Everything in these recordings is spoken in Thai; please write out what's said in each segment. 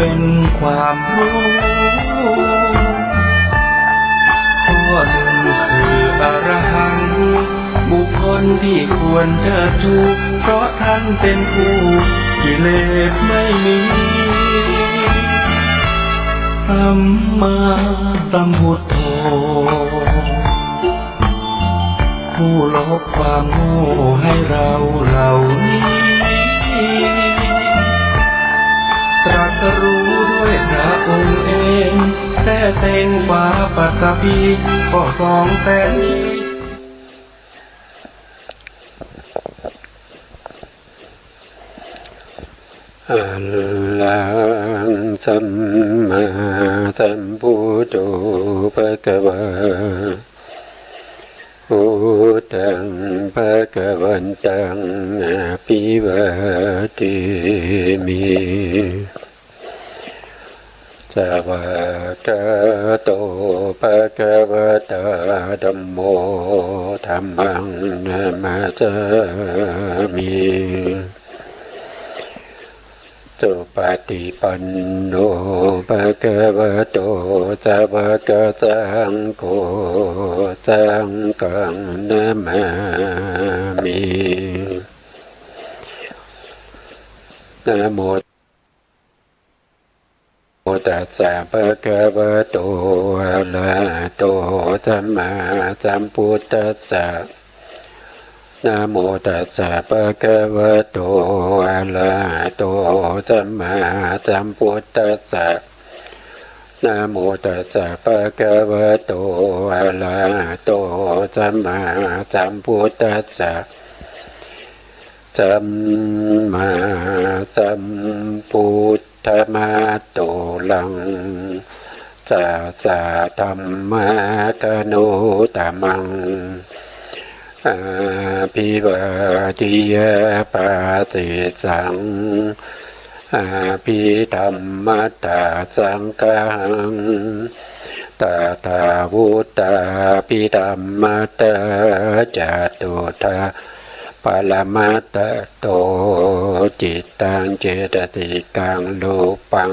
เป็นความรู้ข้อหนึ่งคืออรหันต์บุคคลที่ควรเชิดชูเพราะท่านเป็นผู้กิเลสไม่มีสัมมาสัมพุทโธผู้ลบความโง่ให้เราเหล่านี้ตรัสรู้ด้วยพระองค์เองแท้เต็งฟ้าปัตตภีก็200,000 ลี้อะระหังสัมมาสัมพุทโธภะคะวะพุทธังภะคะวันตังอะภิวาเทมิสวากขาโตภะคะวะตาธัมโมธัมมังนามาสามิสุปฏิปันโนภะคะวะโตสาวกสังโฆสังฆังนามามินะโมตัสสะภะคะวะโตอะระหะโตสัมมาสัมพุทธัสสะนะโมตัสสะภะคะวะโตอะระหะโตสัมมาสัมพุทธัสสะนะโมตัสสะภะคะวะโตอะระหะโตสัมมาสัมพุทธัสสะสัมมาสัมพุทธมาโตลังสัสสะธัมมะกโนตมังอาภิวาทิยาปาติสังอาภิธรรมตาสังฆังตถาวุตตาภิธรรมตาจตุทาปรมัตตโตจิตตังเจตสิกังโลปัง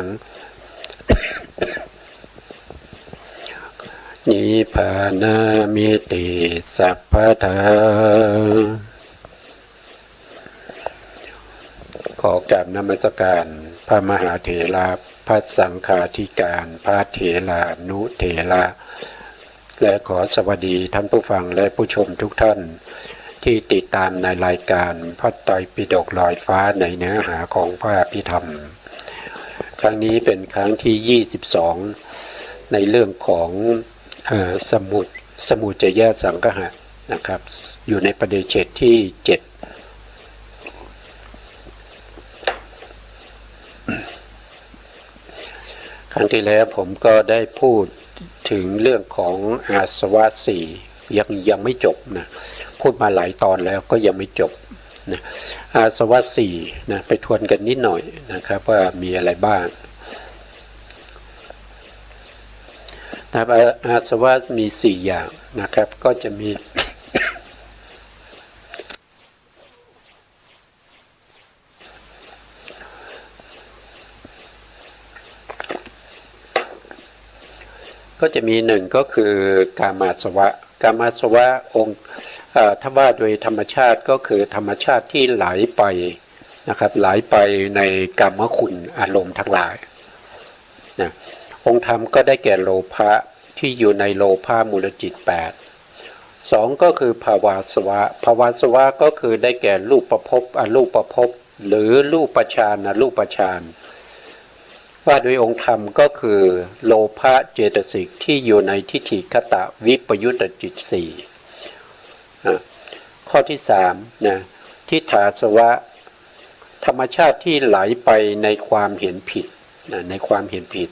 นิพพานามิติสัพพทาขอกราบนมัสการพระมหาเถระพระสังฆาธิการพระเถระนุเถระและขอสวัสดีท่านผู้ฟังและผู้ชมทุกท่านที่ติดตามในรายการพระไตรปิฎกลอยฟ้าในเนื้อหาของพระอภิธรรมครั้งนี้เป็นครั้งที่22ในเรื่องของสมุจยสังคหะนะครับอยู่ในประเดชเฉดที่7ครั้งที่แล้วผมก็ได้พูดถึงเรื่องของอาสวะสี่ยังไม่จบนะพูดมาหลายตอนแล้วก็ยังไม่จบนะอาสวะสี่นะไปทวนกันนิดหน่อยนะครับว่ามีอะไรบ้างนะครับอาสวะมี4อย่างนะครับก็จะมีหนึ่งก็คือกามาสวะองค์ถ้าว่าโดยธรรมชาติก็คือธรรมชาติที่ไหลไปนะครับไหลไปในกามคุณอารมณ์ทั้งหลายนะองค์ธรรมก็ได้แก่โลภะที่อยู่ในโลภะมูลจิต8 2ก็คือภาวาสวะก็คือได้แก่รูปภพอรูปภพหรือรูปฌานอรูปฌานว่าโดยองค์ธรรมก็คือโลภะเจตสิกที่อยู่ในทิฏฐิคตวิปยุตตจิต4ข้อที่3นะทิฏฐาสวะธรรมชาติที่ไหลไปในความเห็นผิดนะในความเห็นผิด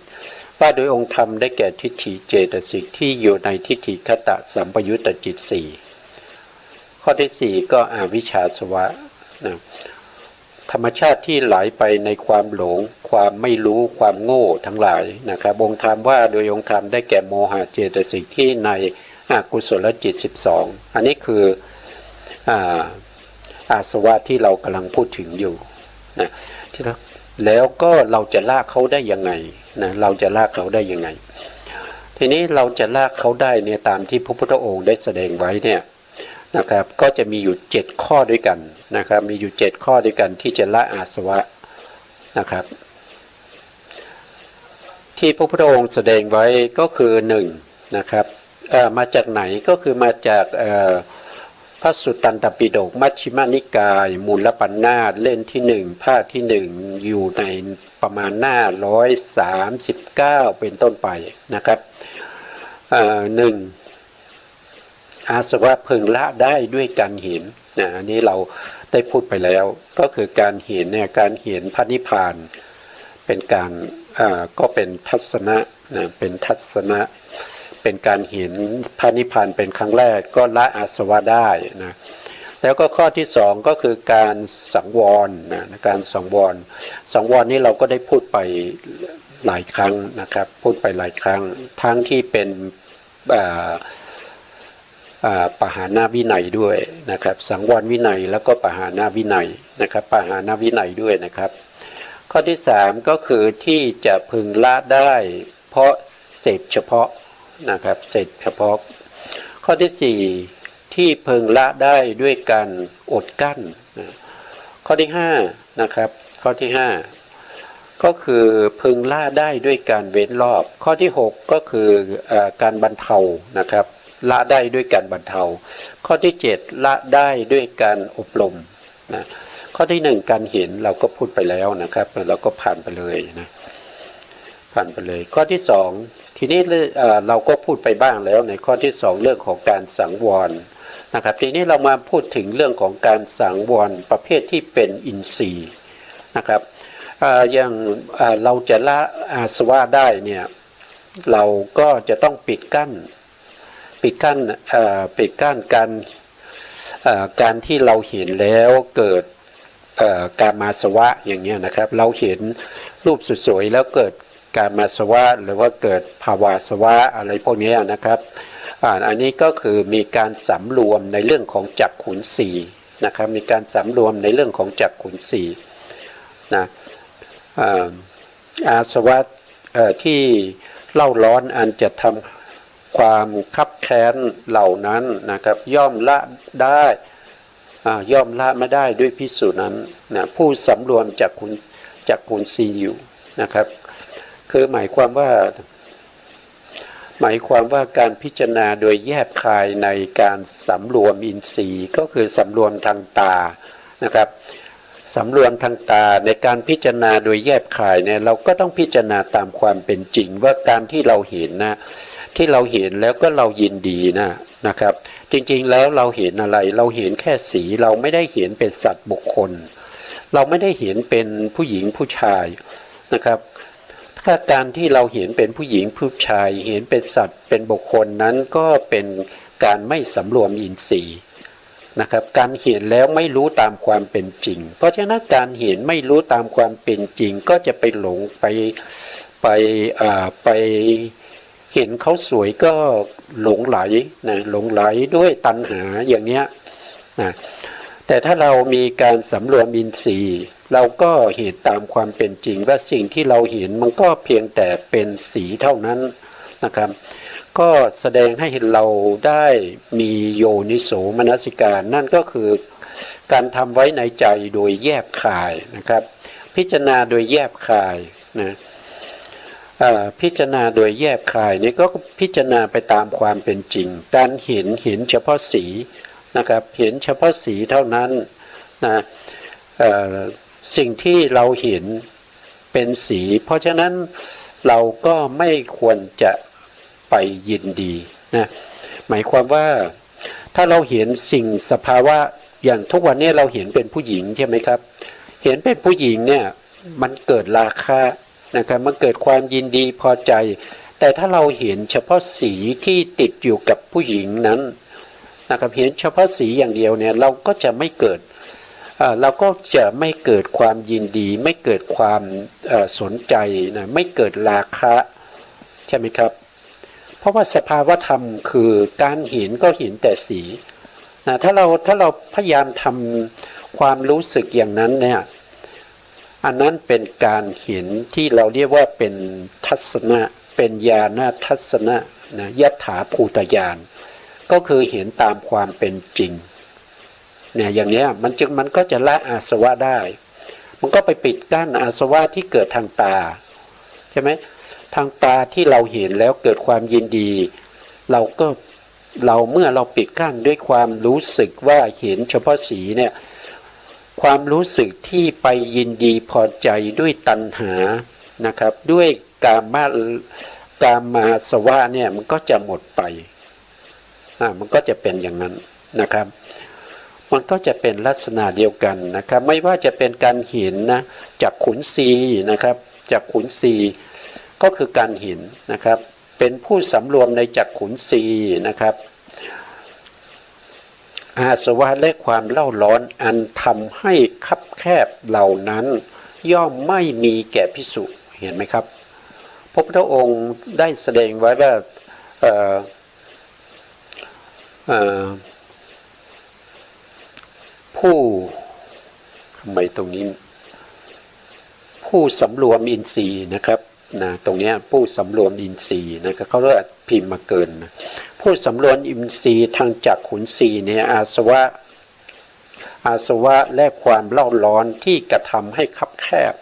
ว่าโดยองค์ธรรมได้แก่ทิฏฐิเจตสิกที่อยู่ในทิฏฐิคตสัมปยุตตจิต4ข้อที่4ก็อวิชชาสวะนะธรรมชาติที่ไหลไปในความหลงความไม่รู้ความโง่ทั้งหลายนะครับองค์ธรรมว่าโดยองค์ธรรมได้แก่โมหะเจตสิกที่ในอกุศลจิต12อันนี้คืออาสวะที่เรากำลังพูดถึงอยู่นะที่ แล้วก็เราจะละเขาได้ยังไงนะเราจะละเขาได้ยังไงทีนี้เราจะละเขาได้เนี่ยตามที่พระพุทธองค์ได้แสดงไว้เนี่ยนะครับก็จะมีอยู่7ข้อด้วยกันนะครับมีอยู่7ข้อด้วยกันที่จะละอาสวะนะครับที่พระพุทธองค์แสดงไว้ก็คือ1นะครับมาจากไหนก็คือมาจากพระสุตตันตปิฎกมัชฌิมานิกายมูลปัญนาถเล่มที่1ภาคที่1อยู่ในประมาณหน้า139เป็นต้นไปนะครับ1อาสวะพึงละได้ด้วยการเห็นนะอันนี้เราได้พูดไปแล้วก็คือการเห็นเนี่ยการเห็นพระนิพพานเป็นการก็เป็นทัศนะนะเป็นทัศนะเป็นการเห็นพระนิพพานเป็นครั้งแรกก็ละอาสวะได้นะแล้วก็ข้อที่2ก็คือการสังวรนะการสังวรนี้เราก็ได้พูดไปหลายครั้งนะครับพูดไปหลายครั้งทั้งที่เป็นปหานาวินัยด้วยนะครับสังวรวินัยแล้วก็ปหานาวินัยนะครับปหานาวินัยด้วยนะครับข้อที่3ก็คือที่จะพึงละได้เพราะเสพเฉพาะนะครับเสพเฉพาะข้อที่4ที่พึงละได้ด้วยการอดกั้นนะข้อที่5นะครับข้อที่5ก็คือพึงละได้ด้วยการเว้นรอบข้อที่6ก็คือการบรรเทานะครับละได้ด้วยการบรรเทาข้อที่7ละได้ด้วยการอบรมนะข้อที่1การเห็นเราก็พูดไปแล้วนะครับเราก็ผ่านไปเลยนะผ่านไปเลยข้อที่2ทีนี้เราก็พูดไปบ้างแล้วในข้อที่2เรื่องของการสังวรนะครับทีนี้เรามาพูดถึงเรื่องของการสังวรประเภทที่เป็นอินทรีย์นะครับอย่างเราจะละอาสวะได้เนี่ยเราก็จะต้องปิดกั้นการที่เราเห็นแล้วเกิดกามาสวะอย่างเงี้ยนะครับเราเห็นรูปสวยๆแล้วเกิดกามาสวะหรือว่าเกิดภาวาสวะอะไรพวกนี้นะครับอันนี้ก็คือมีการสำรวมในเรื่องของจักขุนสีนะครับมีการสำรวมในเรื่องของจักขุนสีนะอาสวะที่เล่าร้อนอันจะทำความคับแค้นเหล่านั้นนะครับย่อมละได้ย่อมละไม่ได้ด้วยภิกษุนั้นนะผู้สำรวมจักขุนสีอยู่นะครับคือหมายความว่าการพิจารณาโดยแยบคายในการสำรวมอินทรีย์ก็คือสำรวมทางตานะครับสำรวมทางตาในการพิจารณาโดยแยบคายเนี่ยเราก็ต้องพิจารณาตามความเป็นจริงว่าการที่เราเห็นนะที่เราเห็นแล้วก็เรายินดีนะครับจริงๆแล้วเราเห็นอะไรเราเห็นแค่สีเราไม่ได้เห็นเป็นสัตว์บุคคลเราไม่ได้เห็นเป็นผู้หญิงผู้ชายนะครับถ้าการที่เราเห็นเป็นผู้หญิงผู้ชายเห็นเป็นสัตว์เป็นบุคคลนั้นก็เป็นการไม่สำรวมอินทรีย์นะครับการเห็นแล้วไม่รู้ตามความเป็นจริงเพราะฉะนั้นการเห็นไม่รู้ตามความเป็นจริงก็จะไปหลงไปเห็นเขาสวยก็หลงไหลนะหลงไหลด้วยตัณหาอย่างเนี้ยนะแต่ถ้าเรามีการสำรวมอินทรีย์เราก็เห็นตามความเป็นจริงว่าสิ่งที่เราเห็นมันก็เพียงแต่เป็นสีเท่านั้นนะครับก็แสดงให้เห็นเราได้มีโยนิโสมนสิการนั่นก็คือการทำไว้ในใจโดยแยบคายนะครับพิจารณาโดยแยบคายนะพิจารณาโดยแยบคายนี่ก็พิจารณาไปตามความเป็นจริงการเห็นเฉพาะสีนะครับเห็นเฉพาะสีเท่านั้นนะสิ่งที่เราเห็นเป็นสีเพราะฉะนั้นเราก็ไม่ควรจะไปยินดีนะหมายความว่าถ้าเราเห็นสิ่งสภาวะอย่างทุกวันนี้เราเห็นเป็นผู้หญิงใช่ไหมครับเห็นเป็นผู้หญิงเนี่ยมันเกิดราคะนะครับมันเกิดความยินดีพอใจแต่ถ้าเราเห็นเฉพาะสีที่ติดอยู่กับผู้หญิงนั้นนะครับเห็นเฉพาะสีอย่างเดียวเนี่ยเราก็จะไม่เกิดความยินดีไม่เกิดความสนใจนะไม่เกิดราคะใช่ไหมครับเพราะว่าสภาวธรรมคือการเห็นก็เห็นแต่สีนะถ้าเราพยายามทำความรู้สึกอย่างนั้นเนี่ย อันนั้นเป็นการเห็นที่เราเรียกว่าเป็นทัศนะเป็นญาณทัศนะนะยถาภูตญาณก็คือเห็นตามความเป็นจริงเนี่ยอย่างเนี้ยมันก็จะละอาสวะได้มันก็ไปปิดกั้นอาสวะที่เกิดทางตาใช่ไหมทางตาที่เราเห็นแล้วเกิดความยินดีเราเมื่อเราปิดกั้นด้วยความรู้สึกว่าเห็นเฉพาะสีเนี่ยความรู้สึกที่ไปยินดีพอใจด้วยตัณหานะครับด้วยกามาสวะเนี่ยมันก็จะหมดไปมันก็จะเป็นอย่างนั้นนะครับมันก็จะเป็นลักษณะเดียวกันนะครับไม่ว่าจะเป็นการเห็นนะจากขุนศีนะครับจากขุนศีก็คือการเห็นนะครับเป็นผู้สำรวมในจักขุนศีนะครับอาสวะและความเล่าร้อนอันทำให้คับแคบเหล่านั้นย่อมไม่มีแก่ภิกษุเห็นไหมครับพระพุทธองค์ได้แสดงไว้ว่าผู้ทำไมตรงนี้ผู้สำรวมอินทรีย์นะครับนะตรงนี้ผู้สำรวมอินทรีย์นะครับเขาเรียกพิมพ์มาเกินนะผู้สำรวมอินทรีย์ทางจักขุนศีเนี่ยอาสวะและความเล่าร้อนที่กระทำให้คับแคบ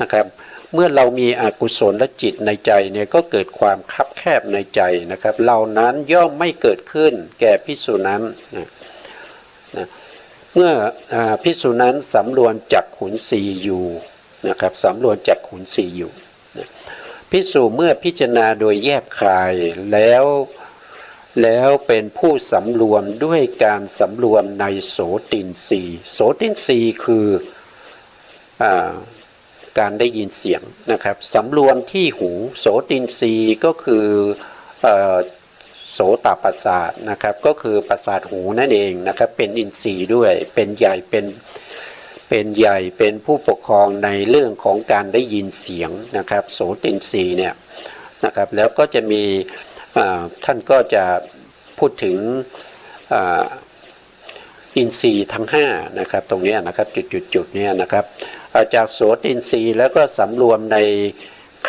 นะครับเมื่อเรามีอกุศลและจิตในใจเนี่ยก็เกิดความคับแคบในใจนะครับเหล่านั้นย่อมไม่เกิดขึ้นแก่ภิกษุนั้นนะเมื่อภิกษุนั้นสำรวมจักขุนศีอยู่นะครับสำรวมจักขุนศีอยู่ภิกษุเมื่อพิจารณาโดยแยบคายแล้วเป็นผู้สำรวมด้วยการสำรวมในโสตินทรีย์โสตินทรีย์คือการได้ยินเสียงนะครับสำรวมที่หูโสตินทรีย์ก็คือโสตประสาทนะครับก็คือประสาทหูนั่นเองนะครับเป็นอินทรีย์ด้วยเป็นใหญ่เป็นผู้ปกครองในเรื่องของการได้ยินเสียงนะครับโสตินทรีย์เนี่ยนะครับแล้วก็จะมีท่านก็จะพูดถึงอินทรีย์ทั้ง5นะครับตรงนี้นะครับจุดๆเนี่ยนะครับจากโสตินทรีย์แล้วก็สำรวมใน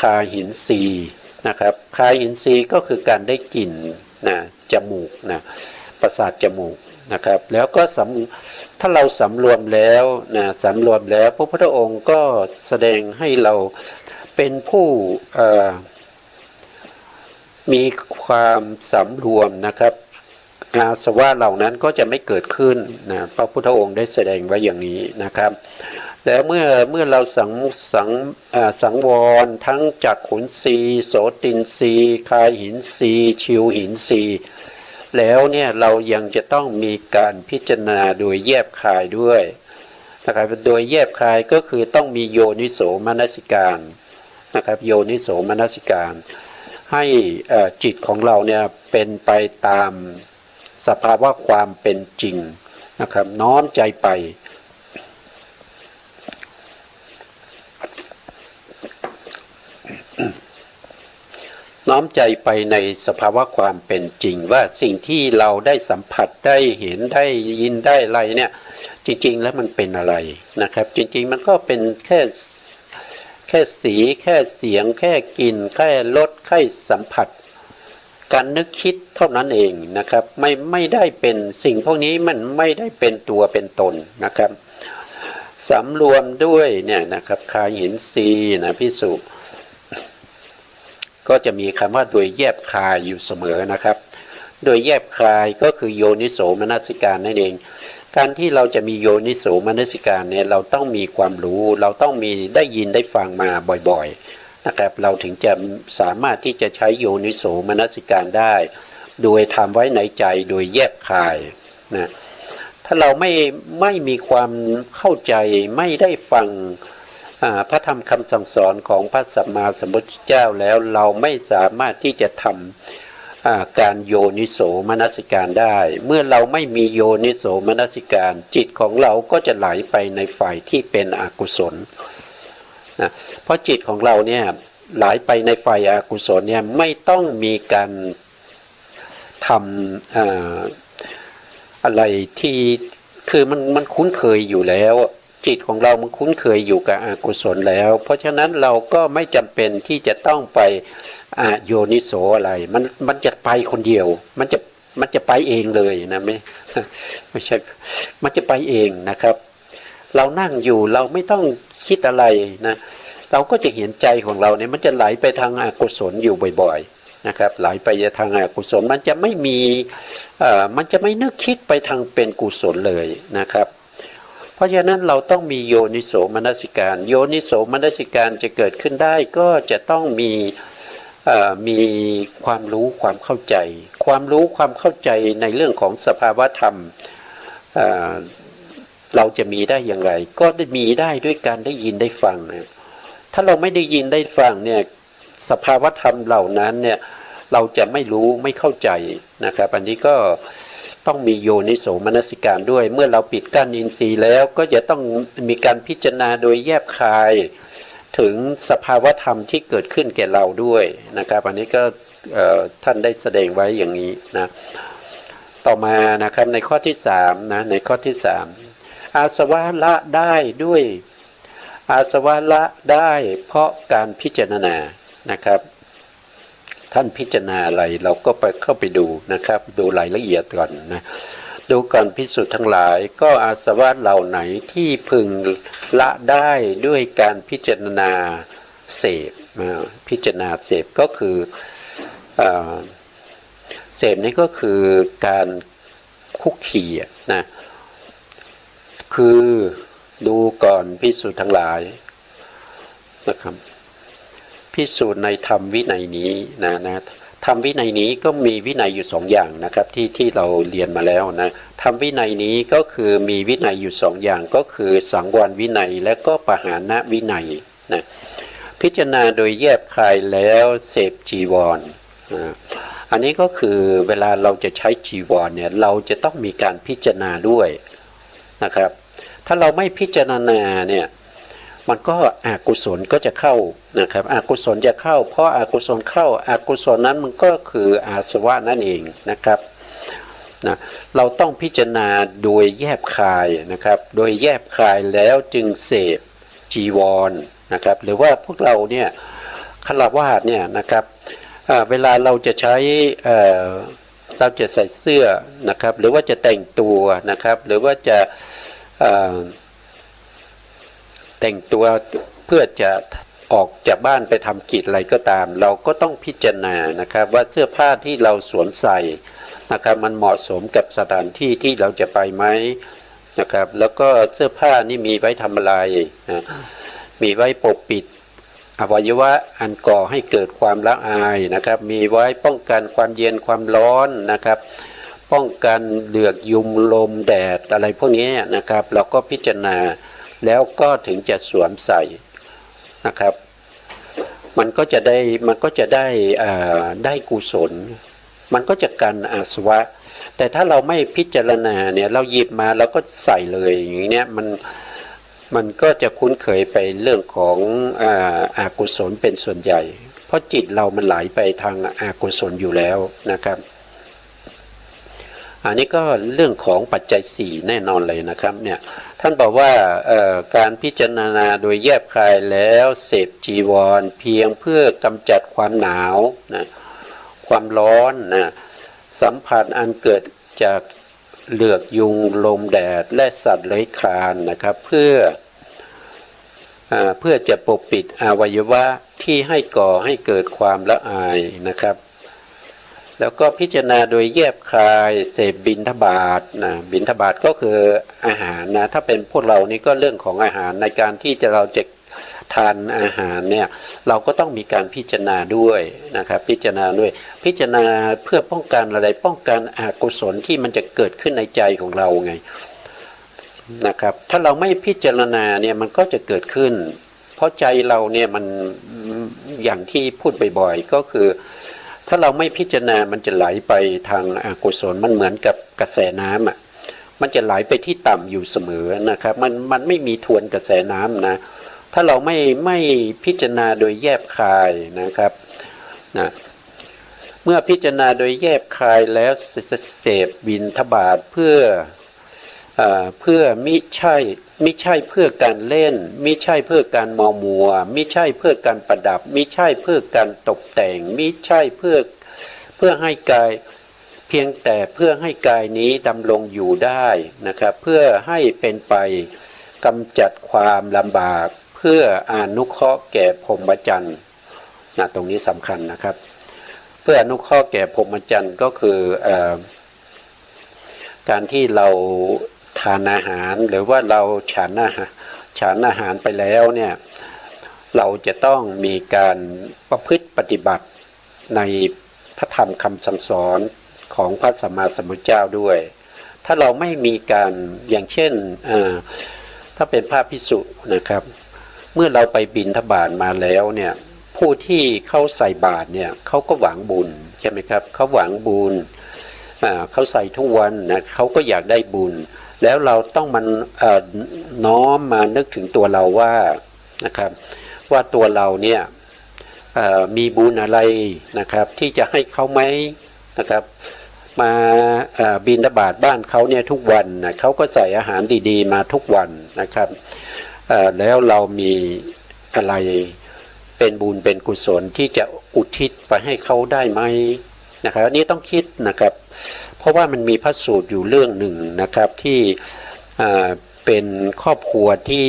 คาหินทรีย์นะครับคาหินทรีย์ก็คือการได้กลิ่นนะจมูกนะประสาทจมูกนะครับแล้วก็ถ้าเราสำรวมแล้วนะสำรวมแล้วพระพุทธองค์ก็แสดงให้เราเป็นผู้มีความสำรวมนะครับอาสวะเหล่านั้นก็จะไม่เกิดขึ้นนะพระพุทธองค์ได้แสดงไว้อย่างนี้นะครับแต่เมื่อเราสังวรทั้งจักขุนศีโสตินศีคาหินศีชิวหินศีแล้วเนี่ยเรายังจะต้องมีการพิจารณาโดยแยบคายด้วยนะครับโดยแยบคายก็คือต้องมีโยนิโสมนสิการนะครับโยนิโสมนสิการให้จิตของเราเนี่ยเป็นไปตามสภาวะความเป็นจริงนะครับน้อมใจไปน้อมใจไปในสภาวะความเป็นจริงว่าสิ่งที่เราได้สัมผัสได้เห็นได้ยินได้อะไรเนี่ยจริงๆแล้วมันเป็นอะไรนะครับจริงๆมันก็เป็นแค่สีแค่เสียงแค่กลิ่นแค่รสแค่สัมผัสการนึกคิดเท่านั้นเองนะครับไม่ได้เป็นสิ่งพวกนี้มันไม่ได้เป็นตัวเป็นตนนะครับสำรวมด้วยเนี่ยนะครับคาหินศีนะภิกษุก็จะมีคำว่าโดยแยบคายอยู่เสมอนะครับโดยแยบคายก็คือโยนิโสมนสิการนั่นเองการที่เราจะมีโยนิโสมนสิการเนี่ยเราต้องมีความรู้เราต้องมีได้ยินได้ฟังมาบ่อยๆนะครับเราถึงจะสามารถที่จะใช้โยนิโสมนสิการได้โดยทำไว้ในใจโดยแยบคายนะถ้าเราไม่มีความเข้าใจไม่ได้ฟังพระธรรมคำสั่งสอนของพระสัมมาสัมพุทธเจ้าแล้วเราไม่สามารถที่จะทำการโยนิโสมนสิการได้เมื่อเราไม่มีโยนิโสมนสิการจิตของเราก็จะไหลไปในฝ่ายที่เป็นอกุศลนะเพราะจิตของเราเนี่ยไหลไปในฝ่ายอกุศลเนี่ยไม่ต้องมีการทำอะไรที่คือมันคุ้นเคยอยู่แล้ว จิตของเรามันคุ้นเคยอยู่กับอกุศลแล้วเพราะฉะนั้นเราก็ไม่จำเป็นที่จะต้องไปโยนิโสอะไรมันจะไปคนเดียวมันจะไปเองเลยนะไม่ใช่มันจะไปเองนะครับเรานั่งอยู่เราไม่ต้องคิดอะไรนะเราก็จะเห็นใจของเราเนี่ยมันจะไหลไปทางอกุศลอยู่บ่อยๆนะครับไหลไปทางอกุศลมันจะไม่มีมันจะไม่นึกคิดไปทางเป็นกุศลเลยนะครับเพราะฉะนั้นเราต้องมีโยนิโสมนสิการโยนิโสมนสิการจะเกิดขึ้นได้ก็จะต้องมีความรู้ความเข้าใจความรู้ความเข้าใจในเรื่องของสภาวธรรมเราจะมีได้อย่างไรก็ได้มีได้ด้วยการได้ยินได้ฟังนะถ้าเราไม่ได้ยินได้ฟังเนี่ยสภาวธรรมเหล่านั้นเนี่ยเราจะไม่รู้ไม่เข้าใจนะครับอันนี้ก็ต้องมีโยนิโสมนสิการด้วยเมื่อเราปิดกั้นอินทรีย์แล้วก็จะต้องมีการพิจารณาโดยแยบคายถึงสภาวธรรมที่เกิดขึ้นแก่เราด้วยนะครับอันนี้ก็ท่านได้แสดงไว้อย่างนี้นะต่อมานะครับในข้อที่3นะในข้อที่3อาสวะละได้ด้วยอาสวะละได้เพราะการพิจารณานะครับท่านพิจารณาอะไรเราก็ไปเข้าไปดูนะครับดูรายละเอียดก่อนนะดูก่อนภิกษุทั้งหลายก็อาสวะเหล่าไหนที่พึงละได้ด้วยการพิจารณาเสพพิจารณาเสพก็คือเสพนี้ก็คือการคุกคีนะคือดูก่อนภิกษุทั้งหลายนะครับภิกษุในธรรมวินัยนี้นะธรรมวินัยนี้ก็มีวินัยอยู่2อย่างนะครับที่เราเรียนมาแล้วนะธรรมวินัยนี้ก็คือมีวินัยอยู่2อย่างก็คือสังวรวินัยและก็ปหานะวินัยนะพิจารณาโดยแยบคายแล้วเสพจีวรอันนี้ก็คือเวลาเราจะใช้จีวรเนี่ยเราจะต้องมีการพิจารณาด้วยนะครับถ้าเราไม่พิจารณาเนี่ยมันก็อกุศลก็จะเข้านะครับอกุศลจะเข้าเพราะอกุศลเข้าอกุศลนั้นมันก็คืออาสวะนั่นเองนะครับนะเราต้องพิจารณาโดยแยบคายนะครับโดยแยบคายแล้วจึงเสพจีวรนะครับหรือว่าพวกเราเนี่ยฆราวาสเนี่ยนะครับเวลาเราจะใช้เราจะใส่เสื้อนะครับหรือว่าจะแต่งตัวนะครับหรือว่าจะแต่งตัวเพื่อจะออกจากบ้านไปทำกิจอะไรก็ตามเราก็ต้องพิจารณานะครับว่าเสื้อผ้าที่เราสวมใส่นะครับมันเหมาะสมกับสถานที่ที่เราจะไปไหมนะครับแล้วก็เสื้อผ้านี่มีไว้ทำอะไรนะมีไว้ปกปิดอวัยวะอันก่อให้เกิดความละอายนะครับมีไว้ป้องกันความเย็นความร้อนนะครับป้องกันเหลือกยุงลมแดดอะไรพวกนี้นะครับเราก็พิจารณาแล้วก็ถึงจะสวมใส่นะครับมันก็จะได้กุศลมันก็จะกันอาสวะแต่ถ้าเราไม่พิจารณาเนี่ยเราหยิบมาแล้วก็ใส่เลยอย่างนี้มันก็จะคุ้นเคยไปเรื่องของอากุศลเป็นส่วนใหญ่เพราะจิตเรามันไหลไปทางอากุศลอยู่แล้วนะครับอันนี้ก็เรื่องของปัจจัย4แน่นอนเลยนะครับเนี่ยท่านบอกว่าการพิจารณาโดยแยบคายแล้วเสพจีวรเพียงเพื่อกำจัดความหนาวนะความร้อนนะสัมผัสอันเกิดจากเหลือกยุงลมแดดและสัตว์เลื้อยคลานนะครับเพื่อจะปกปิดอวัยวะที่ให้ก่อให้เกิดความละอายนะครับแล้วก็พิจารณาโดยแยบคายเสพบิณฑบาตนะบิณฑบาตก็คืออาหารนะถ้าเป็นพวกเรานี่ก็เรื่องของอาหารในการที่เราจะทานอาหารเนี่ยเราก็ต้องมีการพิจารณาด้วยนะครับพิจารณาเพื่อป้องกันอะไรป้องกันอกุศลที่มันจะเกิดขึ้นในใจของเราไงนะครับถ้าเราไม่พิจารณาเนี่ยมันก็จะเกิดขึ้นเพราะใจเราเนี่ยมันอย่างที่พูดบ่อยๆก็คือถ้าเราไม่พิจารณามันจะไหลไปทางอกุศลมันเหมือนกับกระแสน้ำอ่ะมันจะไหลไปที่ต่ำอยู่เสมอนะครับมันไม่มีทวนกระแสน้ำนะถ้าเราไม่พิจารณาโดยแยบคายนะครับนะเมื่อพิจารณาโดยแยบคายแล้วเสพบิณฑบาตเพื่อมิ ไม่ใช่เพื่อการเล่นไม่ใช่เพื่อการมัวไม่ใช่เพื่อการประดับไม่ใช่เพื่อการตกแต่งไม่ใช่เพื่อให้กายเพียงแต่เพื่อให้กายนี้ดำรงอยู่ได้นะครับเพื่อให้เป็นไปกำจัดความลำบากเพื่ออนุเคราะห์แก่พรหมจรรย์ตรงนี้สำคัญนะครับเพื่ออนุเคราะห์แก่พรหมจรรย์ก็คือการที่เราทานอาหารหรือว่าเราฉันอาหารไปแล้วเนี่ยเราจะต้องมีการประพฤติปฏิบัติในพระธรรมคำสั่งสอนของพระสัมมาสัมพุทธเจ้าด้วยถ้าเราไม่มีการอย่างเช่นถ้าเป็นพระภิกษุนะครับเมื่อเราไปบิณฑบาตมาแล้วเนี่ยผู้ที่เข้าใส่บาตรเนี่ยเขาก็หวังบุญใช่ไหมครับเขาหวังบุญเขาใส่ทุกวันนะเขาก็อยากได้บุญแล้วเราต้องมันน้อมมานึกถึงตัวเราว่านะครับว่าตัวเราเนี่ยมีบุญอะไรนะครับที่จะให้เขาไหมนะครับมาบิณฑบาตบ้านเขาเนี่ยทุกวันนะเขาก็ใส่อาหารดีๆมาทุกวันนะครับแล้วเรามีอะไรเป็นบุญเป็นกุศลที่จะอุทิศไปให้เขาได้ไหมนะครับอันนี้ต้องคิดนะครับเพราะว่ามันมีพระสูตรอยู่เรื่องหนึ่งนะครับที่เป็นครอบครัวที่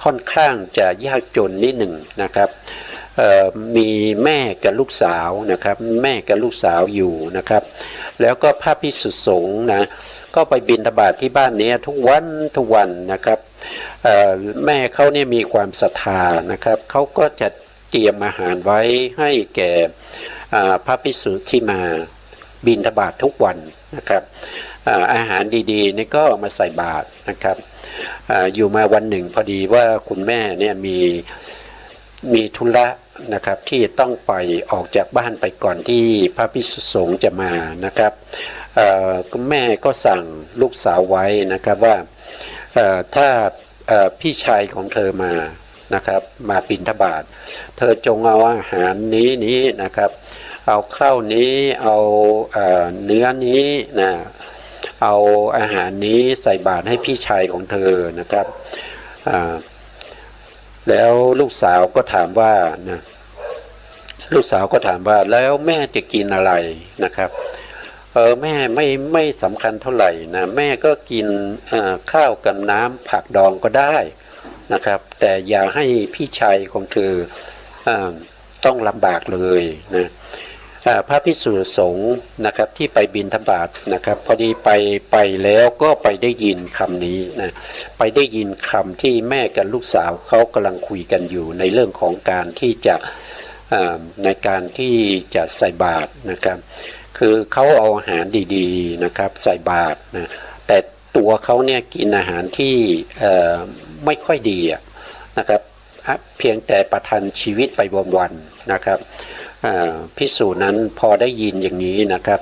ค่อนข้างจะยากจนนิดหนึ่งนะครับมีแม่กับลูกสาวนะครับแม่กับลูกสาวอยู่นะครับแล้วก็พระภิกษุสงฆ์นะก็ไปบิณฑบาตที่บ้านนี้ทุกวันนะครับแม่เขาเนี่ยมีความศรัทธานะครับเขาก็จะเตรียมอาหารไว้ให้แก่พระภิกษุที่มาบิณฑบาตทุกวันนะครับอาหารดีๆนี่ก็มาใส่บาตรนะครับอยู่มาวันหนึ่งพอดีว่าคุณแม่เนี่ยมีธุระนะครับที่ต้องไปออกจากบ้านไปก่อนที่พระภิกษุสงฆ์จะมานะครับแม่ก็สั่งลูกสาวไว้นะครับว่าถ้าพี่ชายของเธอมานะครับมาบิณฑบาตเธอจงเอาอาหารนี้นะครับเอาข้าวนี้เอาเนื้อนี้นะเอาอาหารนี้ใส่บาตรให้พี่ชายของเธอนะครับแล้วลูกสาวก็ถามว่านะลูกสาวก็ถามว่าแล้วแม่จะกินอะไรนะครับแม่ไม่สำคัญเท่าไหร่นะแม่ก็กินข้าวกับน้ำผักดองก็ได้นะครับแต่อย่าให้พี่ชายของเธอต้องลำบากเลยนะพระภิกษุสงฆ์นะครับที่ไปบิณฑบาตนะครับพอดีไปแล้วก็ไปได้ยินคำนี้นะไปได้ยินคำที่แม่กับลูกสาวเขากำลังคุยกันอยู่ในเรื่องของการที่จะในการที่จะใส่บาตรนะครับคือเขาเอาอาหารดีๆนะครับใส่บาตรนะแต่ตัวเขาเนี่ยกินอาหารที่ไม่ค่อยดีนะครับเพียงแต่ประทังชีวิตไปวันๆนะครับภิกษุนั้นพอได้ยินอย่างนี้นะครับ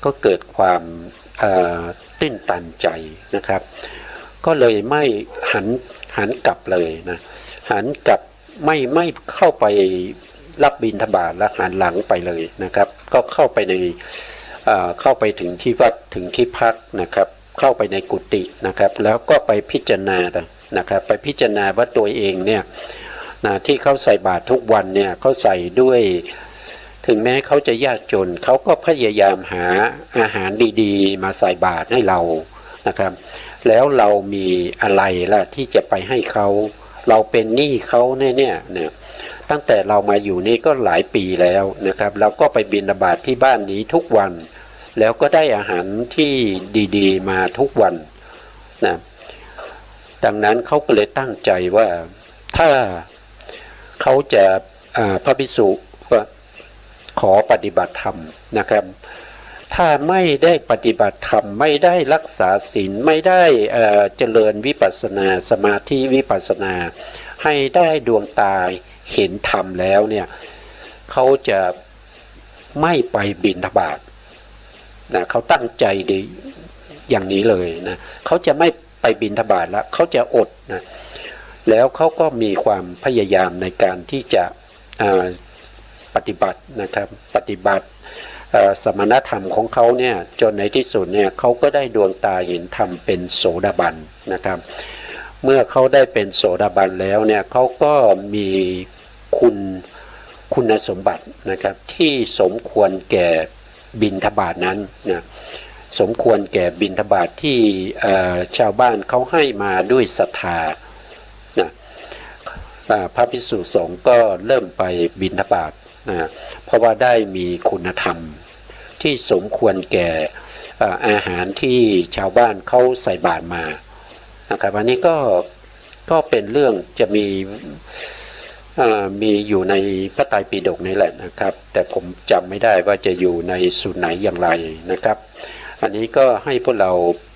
ก็เกิดความตื้นตันใจนะครับก็เลยไม่หันกลับเลยนะหันกลับไม่เข้าไปรับบิณฑบาตและหันหลังไปเลยนะครับก็เข้าไปถึงที่วัดถึงที่พักนะครับเข้าไปในกุฏินะครับแล้วก็ไปพิจารณานะครับไปพิจารณาว่าตัวเองเนี่ยที่เขาใส่บาตรทุกวันเนี่ยเขาใส่ด้วยถึงแม้เขาจะยากจนเขาก็พยายามหาอาหารดีๆมาใส่บาตรให้เรานะครับแล้วเรามีอะไรล่ะที่จะไปให้เขาเราเป็นหนี้เขาเนี่ยตั้งแต่เรามาอยู่นี่ก็หลายปีแล้วนะครับเราก็ไปบิณฑบาตที่บ้านนี้ทุกวันแล้วก็ได้อาหารที่ดีๆมาทุกวันนะดังนั้นเขาก็เลยตั้งใจว่าถ้าเขาจะพระภิกษุขอปฏิบัติธรรมนะครับถ้าไม่ได้ปฏิบัติธรรมไม่ได้รักษาศีลไม่ได้เจริญวิปัสสนาสมาธิวิปัสสนาให้ได้ดวงตาเห็นธรรมแล้วเนี่ยเขาจะไม่ไปบิณฑบาตนะเขาตั้งใจดีอย่างนี้เลยนะเขาจะไม่ไปบิณฑบาตแล้วเขาจะอดนะแล้วเขาก็มีความพยายามในการที่จะปฏิบัตินะครับปฏิบัติ สมณธรรมของเขาเนี่ยจนในที่สุดเนี่ยเขาก็ได้ดวงตาเห็นธรรมเป็นโสดาบันนะครับเมื่อเขาได้เป็นโสดาบันแล้วเนี่ยเขาก็มีคุณสมบัตินะครับที่สมควรแก่บิณฑบาตนั้นนะสมควรแก่บิณฑบาตที่ชาวบ้านเขาให้มาด้วยศรัทธานะพระภิกษุสงฆ์ก็เริ่มไปบิณฑบาตนะเพราะว่าได้มีคุณธรรมที่สมควรแก่อาหารที่ชาวบ้านเขาใส่บาตรมานะครับอันนี้ก็เป็นเรื่องจะมีอยู่ในพระไตรปิฎกนี่แหละนะครับแต่ผมจำไม่ได้ว่าจะอยู่ในสูตรไหนอย่างไรนะครับอันนี้ก็ให้พวกเรา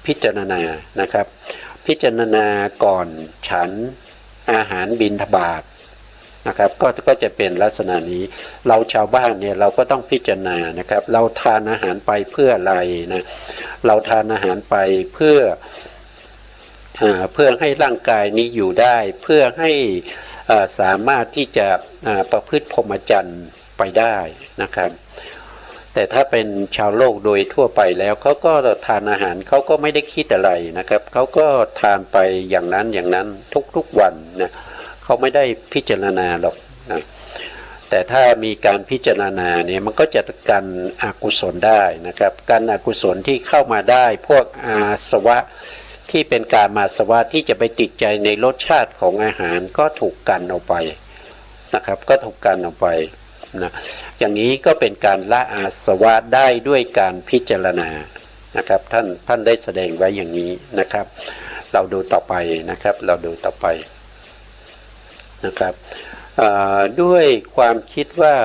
พิจารณานะครับพิจารณาก่อนฉันอาหารบิณฑบาตนะครับก็จะเป็นลักษณะนี้เราชาวบ้านเนี่ยเราก็ต้องพิจารณานะครับเราทานอาหารไปเพื่ออะไรนะเราทานอาหารไปเพื่อให้ร่างกายนี้อยู่ได้เพื่อให้สามารถที่จะประพฤติพรหมจรรย์ไปได้นะครับแต่ถ้าเป็นชาวโลกโดยทั่วไปแล้วเขาก็ทานอาหารเขาก็ไม่ได้คิดอะไรนะครับเขาก็ทานไปอย่างนั้นทุกวันนะเขาไม่ได้พิจารณาหรอกนะแต่ถ้ามีการพิจารณาเนี่ยมันก็จะกันอกุศลได้นะครับกันอกุศลที่เข้ามาได้พวกอาสวะที่เป็นกามอาสวะที่จะไปติดใจในรสชาติของอาหารก็ถูกกันออกไปนะครับก็ถูกกันออกไปนะอย่างนี้ก็เป็นการละอาสวะได้ด้วยการพิจารณานะครับท่านได้แสดงไว้อย่างนี้นะครับเราดูต่อไปนะครับเราดูต่อไปนะครับด้วยความคิดว่า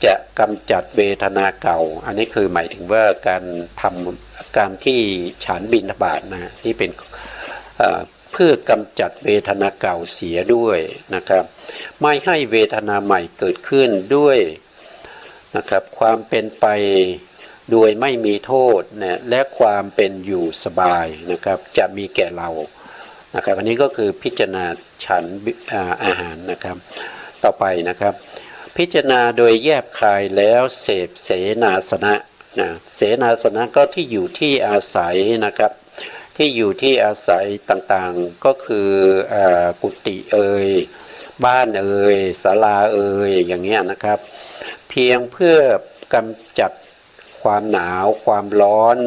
จะกำจัดเวทนาเก่าอันนี้คือหมายถึงว่าการที่ฉันบิณฑบาตนะที่เป็นเพื่อกำจัดเวทนาเก่าเสียด้วยนะครับไม่ให้เวทนาใหม่เกิดขึ้นด้วยนะครับความเป็นไปโดยไม่มีโทษนะและความเป็นอยู่สบายนะครับจะมีแก่เรานะครับอันนี้ก็คือพิจารณาฉันอาหารนะครับต่อไปนะครับพิจารณาโดยแยบคายแล้วเสพเสนาสนะนะเสนาสนะก็ที่อยู่ที่อาศัยนะครับที่อยู่ที่อาศัยต่างๆก็คือกุฏิบ้านศาลาอย่างเงี้ยนะครับเพียงเพื่อกำจัดความหนาวความร้อน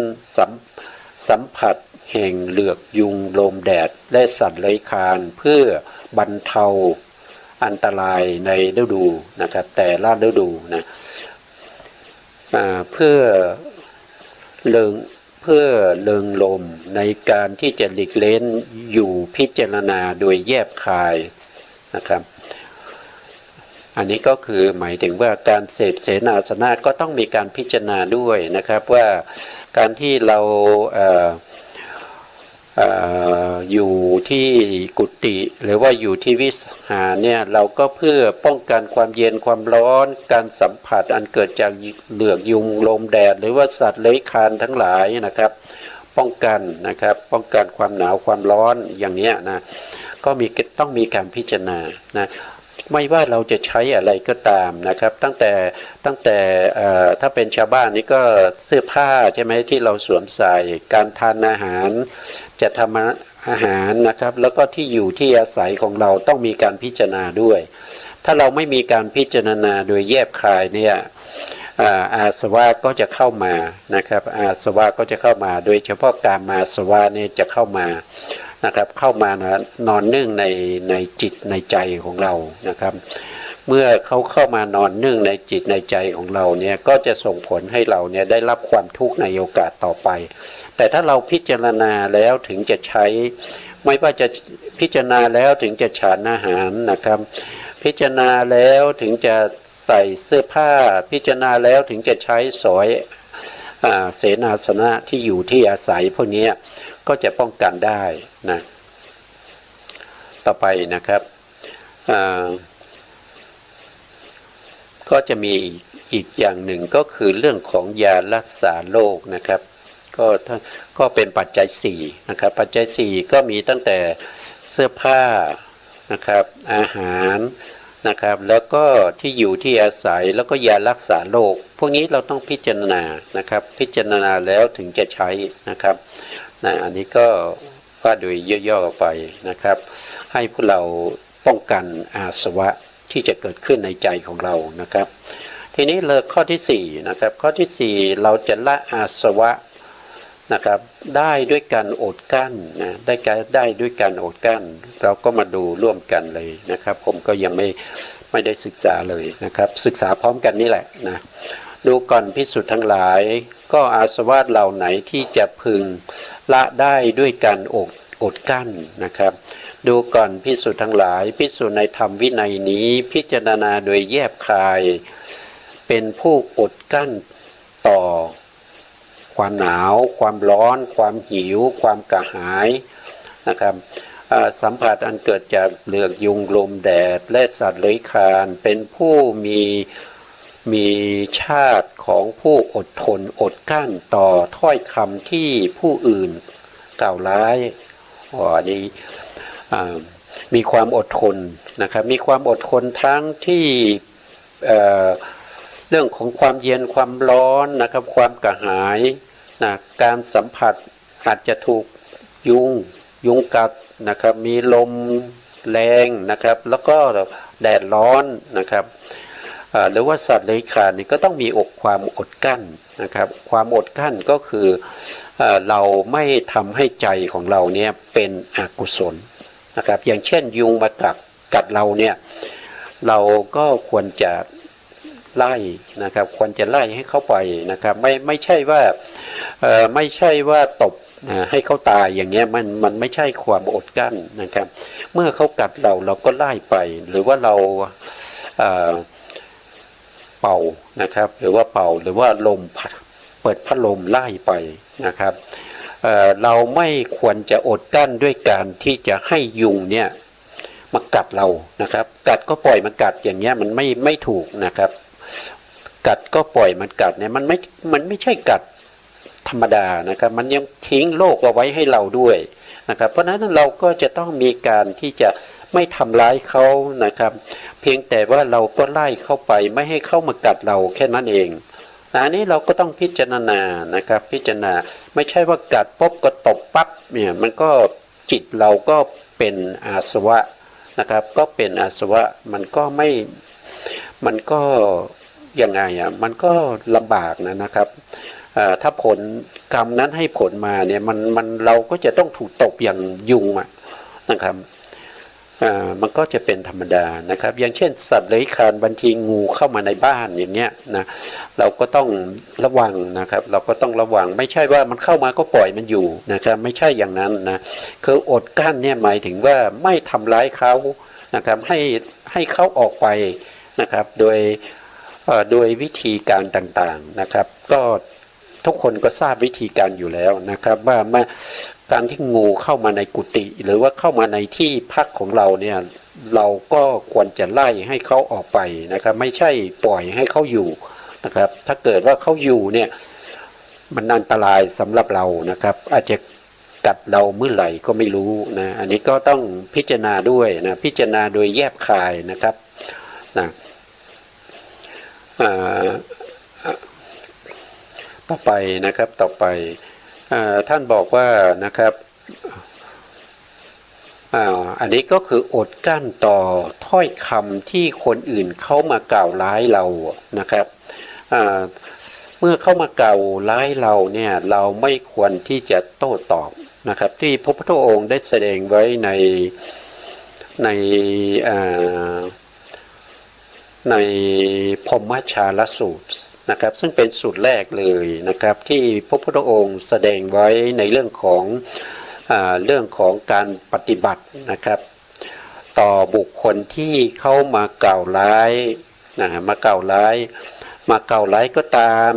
สัมผัสแห่งเหลือกยุงลมแดดและสัตว์เลื้อยคลานเพื่อบรรเทาอันตรายในฤดูนะครับแต่ละฤดูนะเพื่อเริงลมในการที่จะหลีกเล้นอยู่พิจารณาโดยแยบคายนะครับอันนี้ก็คือหมายถึงว่าการเสพเสนาสนะก็ต้องมีการพิจารณาด้วยนะครับว่าการที่เราอยู่ที่กุฏิหรือว่าอยู่ที่วิหารเนี่ยเราก็เพื่อป้องกันความเย็นความร้อนการสัมผัสอันเกิดจากเหลือกยุงลมแดดหรือว่าสัตว์เลื้อยคลานทั้งหลายนะครับป้องกันนะครับป้องกันความหนาวความร้อนอย่างนี้นะก็ต้องมีการพิจารณานะไม่ว่าเราจะใช้อะไรก็ตามนะครับตั้งแต่ถ้าเป็นชาวบ้านนี่ก็เสื้อผ้าใช่ไหมที่เราสวมใส่การทานอาหารจะทำอาหารนะครับแล้วก็ที่อยู่ที่อาศัยของเราต้องมีการพิจารณาด้วยถ้าเราไม่มีการพิจารณาโดยแยบคายเนี่ยอาสวะก็จะเข้ามานะครับอาสวะก็จะเข้ามาโดยเฉพาะการมาสวะเนี่ยจะเข้ามานะครับเข้ามานะนอนเนื่องในจิตในใจของเรานะครับเมื่อเขาเข้ามานอนเนื่องในจิตในใจของเราเนี่ยก็จะส่งผลให้เราเนี่ยได้รับความทุกข์ในโอกาสต่อไปแต่ถ้าเราพิจารณาแล้วถึงจะใช้ไม่ว่าจะพิจารณาแล้วถึงจะฉันอาหารนะครับพิจารณาแล้วถึงจะใส่เสื้อผ้าพิจารณาแล้วถึงจะใช้สอยเสนาสนะที่อยู่ที่อาศัยพวกนี้ก็จะป้องกันได้นะต่อไปนะครับก็จะมีอีกอย่างหนึ่งก็คือเรื่องของยารักษาโรคนะครับก็เป็นปัจจัย4นะครับปัจจัย4ก็มีตั้งแต่เสื้อผ้านะครับอาหาร นะครับแล้วก็ที่อยู่ที่อาศัยแล้วก็ยารักษาโรคพวกนี้เราต้องพิจารณานะครับพิจารณาแล้วถึงจะใช้นะครับอันนี้ก็ว่าโดยย่อๆไปนะครับให้พวกเราป้องกันอาสวะที่จะเกิดขึ้นในใจของเรานะครับทีนี้เลยข้อที่4นะครับข้อที่4เราจะละอาสวะนะครับได้ด้วยการอดกั้นนะได้ด้วยการอดกั้นเราก็มาดูร่วมกันเลยนะครับผมก็ยังไม่ได้ศึกษาเลยนะครับศึกษาพร้อมกันนี่แหละนะดูก่อนภิกษุทั้งหลายก็อาสวะเหล่าไหนที่จะพึงละได้ด้วยการอดกั้นนะครับดูก่อนภิกษุทั้งหลายภิกษุในธรรมวินัยนี้พิจารณาโดยแยบคายเป็นผู้อดกั้นต่อความหนาวความร้อนความหิวความกระหายนะครับสัมผัสอันเกิดจากเปลือกยุงลมแดดและสัตว์เลื้อยคลานเป็นผู้มีชาติของผู้อดทนอดกั้นต่อถ้อยคำที่ผู้อื่นกล่าวร้ายอันนี้มีความอดทนนะครับมีความอดทนทั้งที่เรื่องของความเย็นความร้อนนะครับความกระหายนะการสัมผัสอาจจะถูกยุงกัดนะครับมีลมแรงนะครับแล้วก็แดดร้อนนะครับหรือว่าสัตว์เลื้อยคลานนี่ก็ต้องมีความอดกั้นนะครับความอดกั้นก็คือเราไม่ทำให้ใจของเราเนี่ยเป็นอกุศลนะครับอย่างเช่นยุงมากัดเราเนี่ยเราก็ควรจะไล่นะครับควรจะไล่ให้เข้าไปนะครับไม่ใช่ว่าตบให้เขาตายอย่างเงี้ยมันไม่ใช่ความอดกั้นนะครับเมื่อเขากัดเราก็ไล่ไปหรือว่าเราเป่านะครับหรือว่าลมเปิดพัดลมไล่ไปนะครับเราไม่ควรจะอดกั้นด้วยการที่จะให้ยุงเนี่ยมากัดเรานะครับกัดก็ปล่อยมันกัดอย่างเงี้ยมันไม่ถูกนะครับกัดก็ปล่อยมันกัดเนี่ยมันไม่ใช่กัดธรรมดานะครับมันยังทิ้งโรคเอาไว้ให้เราด้วยนะครับเพราะฉะนั้นเราก็จะต้องมีการที่จะไม่ทำร้ายเขานะครับเพียงแต่ว่าเราก็ไล่เข้าไปไม่ให้เข้ามากัดเราแค่นั้นเองอันนี้เราก็ต้องพิจารณานะครับพิจารณาไม่ใช่ว่ากัดปุ๊บก็ตบปั๊บเนี่ยมันก็จิตเราก็เป็นอาสวะนะครับก็เป็นอาสวะมันก็ยังไงมันก็ลำบากนะครับถ้าผลกรรมนั้นให้ผลมาเนี่ยมันเราก็จะต้องถูกตบอย่างยุงนะครับมันก็จะเป็นธรรมดานะครับอย่างเช่นสัตว์เลื้อยคลานบางทีงูเข้ามาในบ้านอย่างเงี้ยนะเราก็ต้องระวังนะครับเราก็ต้องระวังไม่ใช่ว่ามันเข้ามาก็ปล่อยมันอยู่นะครับไม่ใช่อย่างนั้นนะคืออดกั้นเนี่ยหมายถึงว่าไม่ทำร้ายเขานะครับให้เขาออกไปนะครับโดยวิธีการต่างๆนะครับก็ทุกคนก็ทราบวิธีการอยู่แล้วนะครับว่าการที่งูเข้ามาในกุฏิหรือว่าเข้ามาในที่พักของเราเนี่ยเราก็ควรจะไล่ให้เขาออกไปนะครับไม่ใช่ปล่อยให้เขาอยู่นะครับถ้าเกิดว่าเขาอยู่เนี่ยมันอันตรายสำหรับเรานะครับอาจจะกัดเราเมื่อไหร่ก็ไม่รู้นะอันนี้ก็ต้องพิจารณาด้วยนะพิจารณาโดยแยบคายนะครับนะต่อไปนะครับต่อไปท่านบอกว่านะครับอันนี้ก็คืออดกั้นต่อถ้อยคำที่คนอื่นเขามากล่าวร้ายเรานะครับเมื่อเขามากล่าวร้ายเราเนี่ยเราไม่ควรที่จะโต้ตอบนะครับที่พระพุทธองค์ได้แสดงไว้ในพรหมชาลสูตรนะครับซึ่งเป็นสูตรแรกเลยนะครับที่พระพุทธองค์แสดงไว้ในเรื่องของการปฏิบัตินะครับต่อบุคคลที่เขามากล่าวร้ายมากล่าวร้ายก็ตาม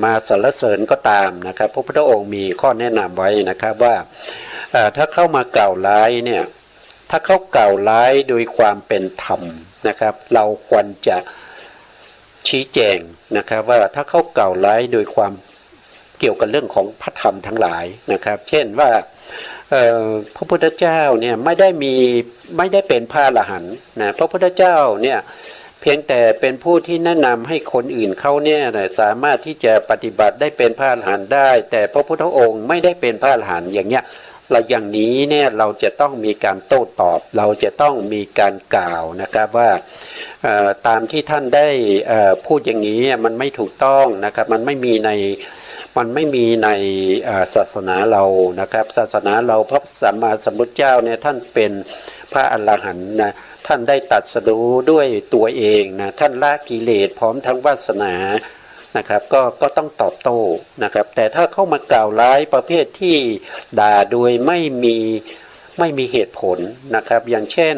มาสรรเสริญก็ตามนะครับพระพุทธองค์มีข้อแนะนำไว้นะครับว่าถ้าเข้ามากล่าวร้ายเนี่ยถ้าเขากล่าวร้ายโดยความเป็นธรรมนะครับเราควรจะชี้แจงนะครับว่าถ้าเขากล่าวร้ายโดยความเกี่ยวกับเรื่องของพระธรรมทั้งหลายนะครับเช่นว่า พระพุทธเจ้าเนี่ยไม่ได้เป็นพระอรหันต์นะพระพุทธเจ้าเนี่ยเพียงแต่เป็นผู้ที่แนะนำให้คนอื่นเขาเนี่ยสามารถที่จะปฏิบัติได้เป็นพระอรหันต์ได้แต่พระพุทธองค์ไม่ได้เป็นพระอรหันต์อย่างเงี้ยเราอย่างนี้เนี่ยเราจะต้องมีการโต้ตอบเราจะต้องมีการกล่าวนะครับว่าตามที่ท่านได้พูดอย่างนี้มันไม่ถูกต้องนะครับมันไม่มีในศาสนาเรานะครับศาสนาเราพระสัมมาสัมพุทธเจ้าเนี่ยท่านเป็นพระอรหันต์นะท่านได้ตรัสรู้ด้วยตัวเองนะท่านละกิเลสพร้อมทั้งวาสนานะครับก็ต้องตอบโต้นะครับแต่ถ้าเข้ามากล่าวร้ายประเภทที่ด่าโดยไม่มีเหตุผลนะครับอย่างเช่น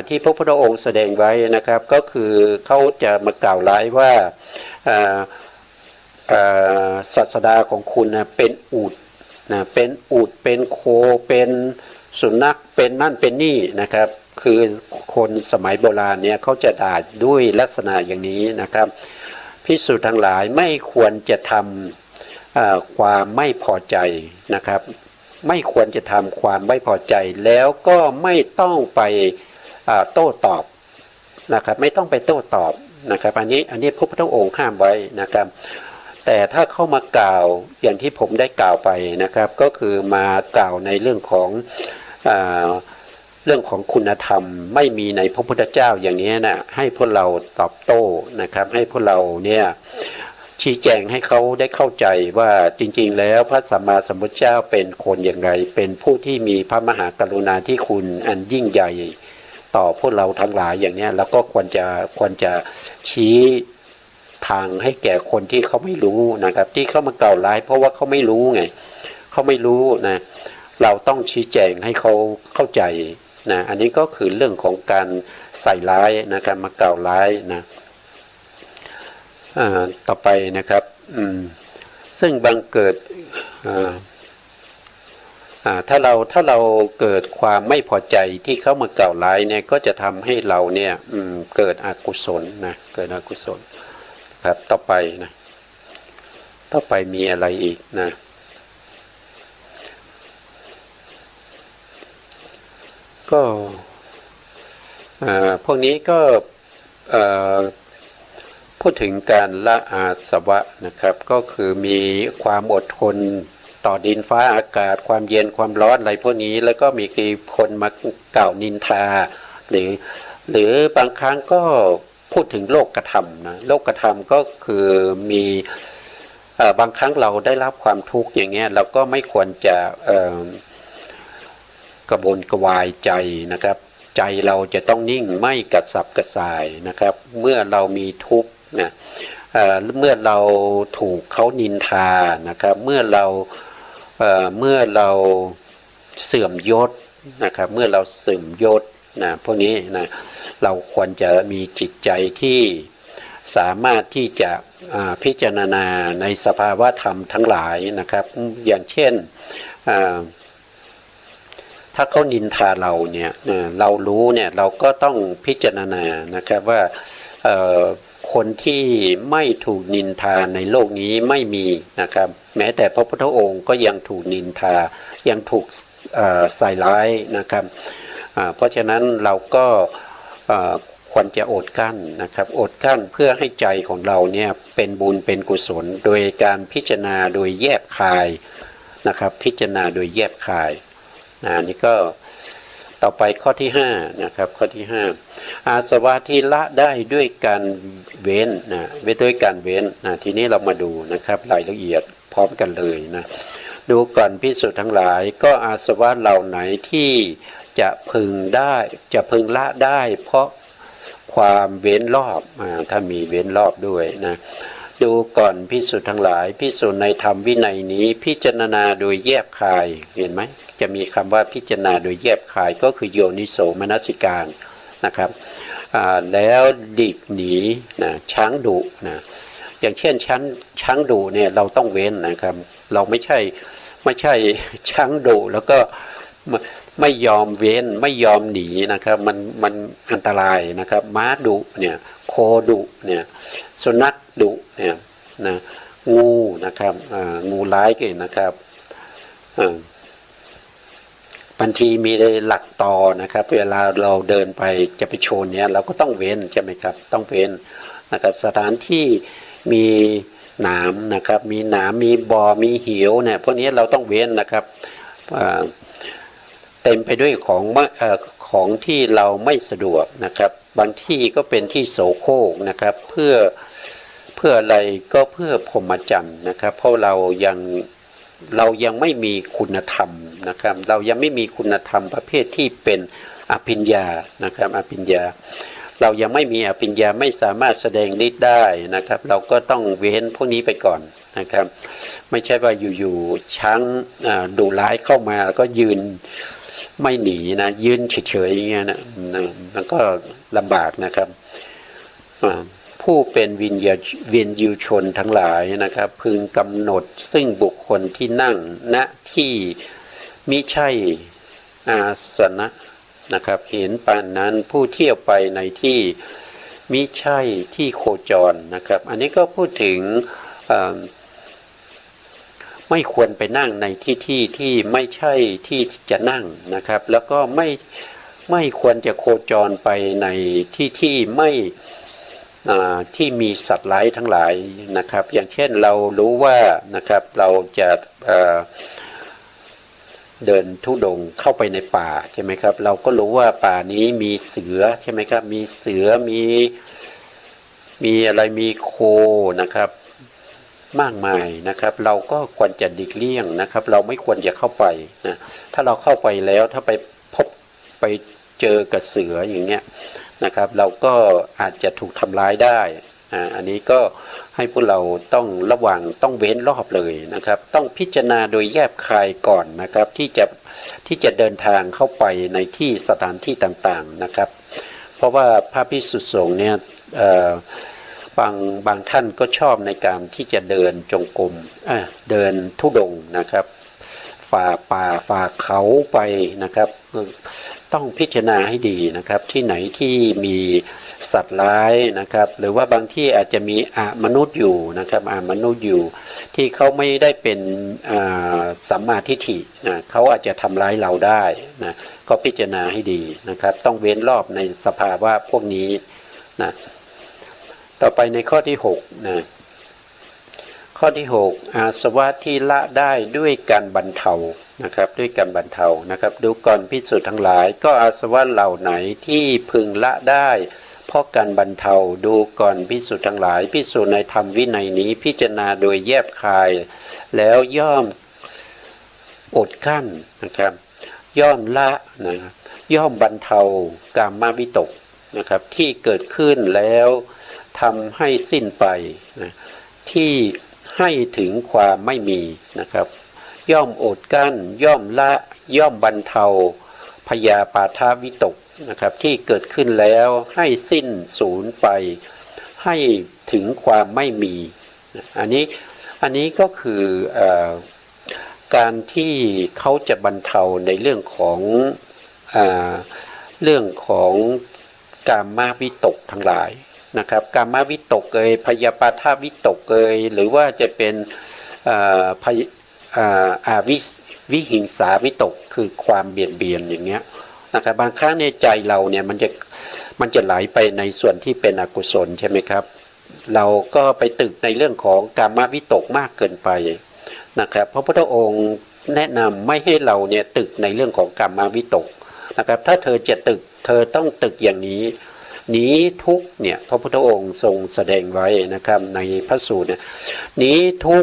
ที่พระพุทธองค์แสดงไว้นะครับก็คือเขาจะมากล่าวร้ายว่าศาสดาของคุณนะเป็นอูฐนะเป็นอูฐเป็นโคเป็นสุนัขเป็นนั่นเป็นนี่นะครับคือคนสมัยโบราณเนี่ยเขาจะด่าด้วยลักษณะอย่างนี้นะครับภิกษุทั้งหลายไม่ควรจะทำความไม่พอใจนะครับไม่ควรจะทำความไม่พอใจแล้วก็ไม่ต้องไปโต้ตอบนะครับไม่ต้องไปโต้ตอบนะครับอันนี้พระพุทธองค์ห้ามไว้นะครับแต่ถ้าเข้ามากล่าวอย่างที่ผมได้กล่าวไปนะครับก็คือมากล่าวในเรื่องของคุณธรรมไม่มีในพระพุทธเจ้าอย่างนี้นะให้พวกเราตอบโต้นะครับให้พวกเราเนี่ยชี้แจงให้เขาได้เข้าใจว่าจริงๆแล้วพระสัมมาสัมพุทธเจ้าเป็นคนอย่างไรเป็นผู้ที่มีพระมหากรุณาธิคุณอันยิ่งใหญ่ต่อพวกเราทั้งหลายอย่างนี้แล้วก็ควรจะชี้ทางให้แก่คนที่เขาไม่รู้นะครับที่เขามากล่าวร้ายเพราะว่าเขาไม่รู้ไงเขาไม่รู้นะเราต้องชี้แจงให้เขาเข้าใจนะอันนี้ก็คือเรื่องของการใส่ร้ายนะการมากล่าวร้ายนะต่อไปนะครับซึ่งบังเกิดถ้าเราเกิดความไม่พอใจที่เขามากล่าวร้ายเนี่ยก็จะทำให้เราเนี่ยเกิดอกุศลนะเกิดอกุศลครับต่อไปนะต่อไปมีอะไรอีกนะก็พวกนี้ก็พูดถึงการละอาสวะนะครับก็คือมีความอดทนต่อดินฟ้าอากาศความเย็นความร้อนอะไรพวกนี้แล้วก็มีคนมากล่าวนินทาหรือบางครั้งก็พูดถึงโลกธรรมนะโลกธรรมก็คือมีบางครั้งเราได้รับความทุกข์อย่างเงี้ยเราก็ไม่ควรจะกระวนกระวายใจนะครับใจเราจะต้องนิ่งไม่กระสับกระส่ายนะครับเมื่อเรามีทุกข์นะเมื่อเราถูกเขานินทานะครับเมื่อเราเสื่อมยศนะครับเมื่อเราเสื่อมยศนะพวกนี้นะเราควรจะมีจิตใจที่สามารถที่จะพิจารณาในสภาวะธรรมทั้งหลายนะครับอย่างเช่นถ้าเขานินทาเราเนี่ยเรารู้เนี่ยเราก็ต้องพิจารณานะครับว่าคนที่ไม่ถูกนินทาในโลกนี้ไม่มีนะครับแม้แต่พระพุทธองค์ก็ยังถูกนินทายังถูกใส่ร้ายนะครับเพราะฉะนั้นเราก็ควรจะอดกั้นนะครับอดกั้นเพื่อให้ใจของเราเนี่ยเป็นบุญเป็นกุศลโดยการพิจารณาโดยแยบคายนะครับพิจารณาโดยแยบคายนี่ก็ต่อไปข้อที่5นะครับข้อที่5อาสวะที่ละได้ด้วยการเว้นนะด้วยการเว้นทีนี้เรามาดูนะครับรายละเอียดพร้อมกันเลยนะดูก่อนภิกษุทั้งหลายก็อาสวะเหล่าไหนที่จะพึงละได้เพราะความเว้นรอบถ้ามีเว้นรอบด้วยนะดูก่อนภิกษุทั้งหลายภิกษุในธรรมวินัยนี้พิจารณาโดยแยบคายเห็นไหมจะมีคำว่าพิจารณาโดยแยบคายก็คือโยนิโสมนสิการนะครับแล้วดิกหนีนะช้างดุนะอย่างเช่นช้างดุเนี่ยเราต้องเว้นนะครับเราไม่ใช่ช้างดุแล้วก็ไม่ยอมเว้นไม่ยอมหนีนะครับมันอันตรายนะครับม้าดุเนี่ยโคดุเนี่ยสุนัขดุเนี่ยนะงูนะครับงูร้ายเกินนะครับ บางทีมีหลักต่อนะครับเวลาเราเดินไปจะไปชนเนี่ยเราก็ต้องเว้นใช่ไหมครับต้องเว้นนะครับสถานที่มีหนามนะครับมีหนามมีบ่อมีหิวเนี่ยพวกนี้เราต้องเว้นนะครับเต็มไปด้วยของที่เราไม่สะดวกนะครับบางที่ก็เป็นที่โสโครกนะครับเพื่ออะไรก็เพื่อพรหมจรรย์นะครับเพราะเรายังไม่มีคุณธรรมนะครับเรายังไม่มีคุณธรรมประเภทที่เป็นอภิญญานะครับอภิญญาเรายังไม่มีอภิญญาไม่สามารถแสดงฤทธิ์ได้นะครับเราก็ต้องเว้นพวกนี้ไปก่อนนะครับไม่ใช่ว่าอยู่ๆช้างดุร้ายเข้ามาก็ยืนไม่หนีนะยืนเฉยๆอย่างเงี้ยนะมันก็ลำบากนะครับผู้เป็นวินยูชนทั้งหลายนะครับพึงกำหนดซึ่งบุคคลที่นั่งณที่มิใช่อาสนะนะครับเห็นปานนั้นผู้เที่ยวไปในที่มิใช่ที่โคจรนะครับอันนี้ก็พูดถึงไม่ควรไปนั่งในที่ไม่ใช่ที่จะนั่งนะครับแล้วก็ไม่ควรจะโคจรไปในที่ไม่ที่มีสัตว์ร้ายทั้งหลายนะครับอย่างเช่นเรารู้ว่านะครับเราจะเดินธุดงค์เข้าไปในป่าใช่ไหมครับเราก็รู้ว่าป่านี้มีเสือใช่ไหมครับมีเสือมีอะไรมีโคนะครับมากมายนะครับเราก็ควรจะดิกเลี่ยงนะครับเราไม่ควรจะเข้าไปนะถ้าเราเข้าไปแล้วถ้าไปพบไปเจอกับเสืออย่างเงี้ยนะครับเราก็อาจจะถูกทำร้ายได้อันนี้ก็ให้พวกเราต้องระวังต้องเว้นรอบเลยนะครับต้องพิจารณาโดยแยบคายก่อนนะครับที่จะเดินทางเข้าไปในที่สถานที่ต่างๆนะครับเพราะว่าพระภิกษุสงฆ์เนี่ยบางท่านก็ชอบในการที่จะเดินจงกรมเดินธุดงค์นะครับฝ่าป่าฝ่าเขาไปนะครับต้องพิจารณาให้ดีนะครับที่ไหนที่มีสัตว์ร้ายนะครับหรือว่าบางที่อาจจะมีมนุษย์อยู่นะครับมนุษย์อยู่ที่เขาไม่ได้เป็นสัมมาทิฏฐิเขาอาจจะทำร้ายเราได้นะก็พิจารณาให้ดีนะครับต้องเว้นรอบในสภาวะพวกนี้นะต่อไปในข้อที่6นะข้อที่6อาสวะที่ละได้ด้วยการบรรเทานะครับด้วยการบรรเทานะครับดูก่อนภิกษุทั้งหลายก็อาสวะเหล่าไหนที่พึงละได้เพราะการบรรเทาดูก่อนภิกษุทั้งหลายภิกษุในธรรมวินัยนี้พิจารณาโดยแยบคายแล้วย่อมอดกั้นนะครับย่อมละนะครับย่อมบรรเทากามวิตกนะครับที่เกิดขึ้นแล้วทำให้สิ้นไปนะที่ให้ถึงความไม่มีนะครับย่อมอดกั้นย่อมละย่อมบรรเทาพยาปาทวิตกนะครับที่เกิดขึ้นแล้วให้สิ้นสูญไปให้ถึงความไม่มีอันนี้ก็คือการที่เขาจะบรรเทาในเรื่องของกามวิตกทั้งหลายนะครับกามวิตกพยาปาทวิตกหรือว่าจะเป็นวิหิงสาวิตกคือความเบียดเบียนอย่างเงี้ยนะครับบางครั้งในใจเราเนี่ยมันจะไหลไปในส่วนที่เป็นอกุศลใช่ไหมครับเราก็ไปตึกในเรื่องของกามวิตกมากเกินไปนะครับพระพุทธองค์แนะนำไม่ให้เราเนี่ยตึกในเรื่องของกามวิตกนะครับถ้าเธอจะตึกเธอต้องตึกอย่างนี้หนีทุกเนี่ยพระพุทธองค์ทรงแสดงไว้นะครับในพระสูตรเนี่ยหนีทุ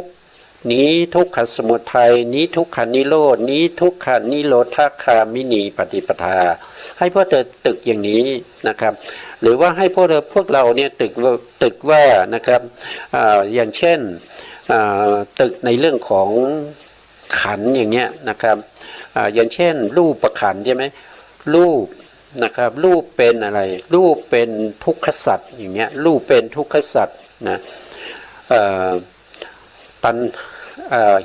กขสมุทัยหนีทุกขานิโรธหนีทุกขานิโรธคามินีปฏิปทาให้พวกเธอตึกอย่างนี้นะครับหรือว่าให้พวกเราเนี่ยตึกว่านะครับอย่างเช่นตึกในเรื่องของขันอย่างเงี้ยนะครับอย่างเช่นรูปประขันใช่ไหมรูปนะครับรูปเป็นอะไรรูปเป็นทุกขสัตว์อย่างเงี้ยรูปเป็นทุกขสัตว์นะ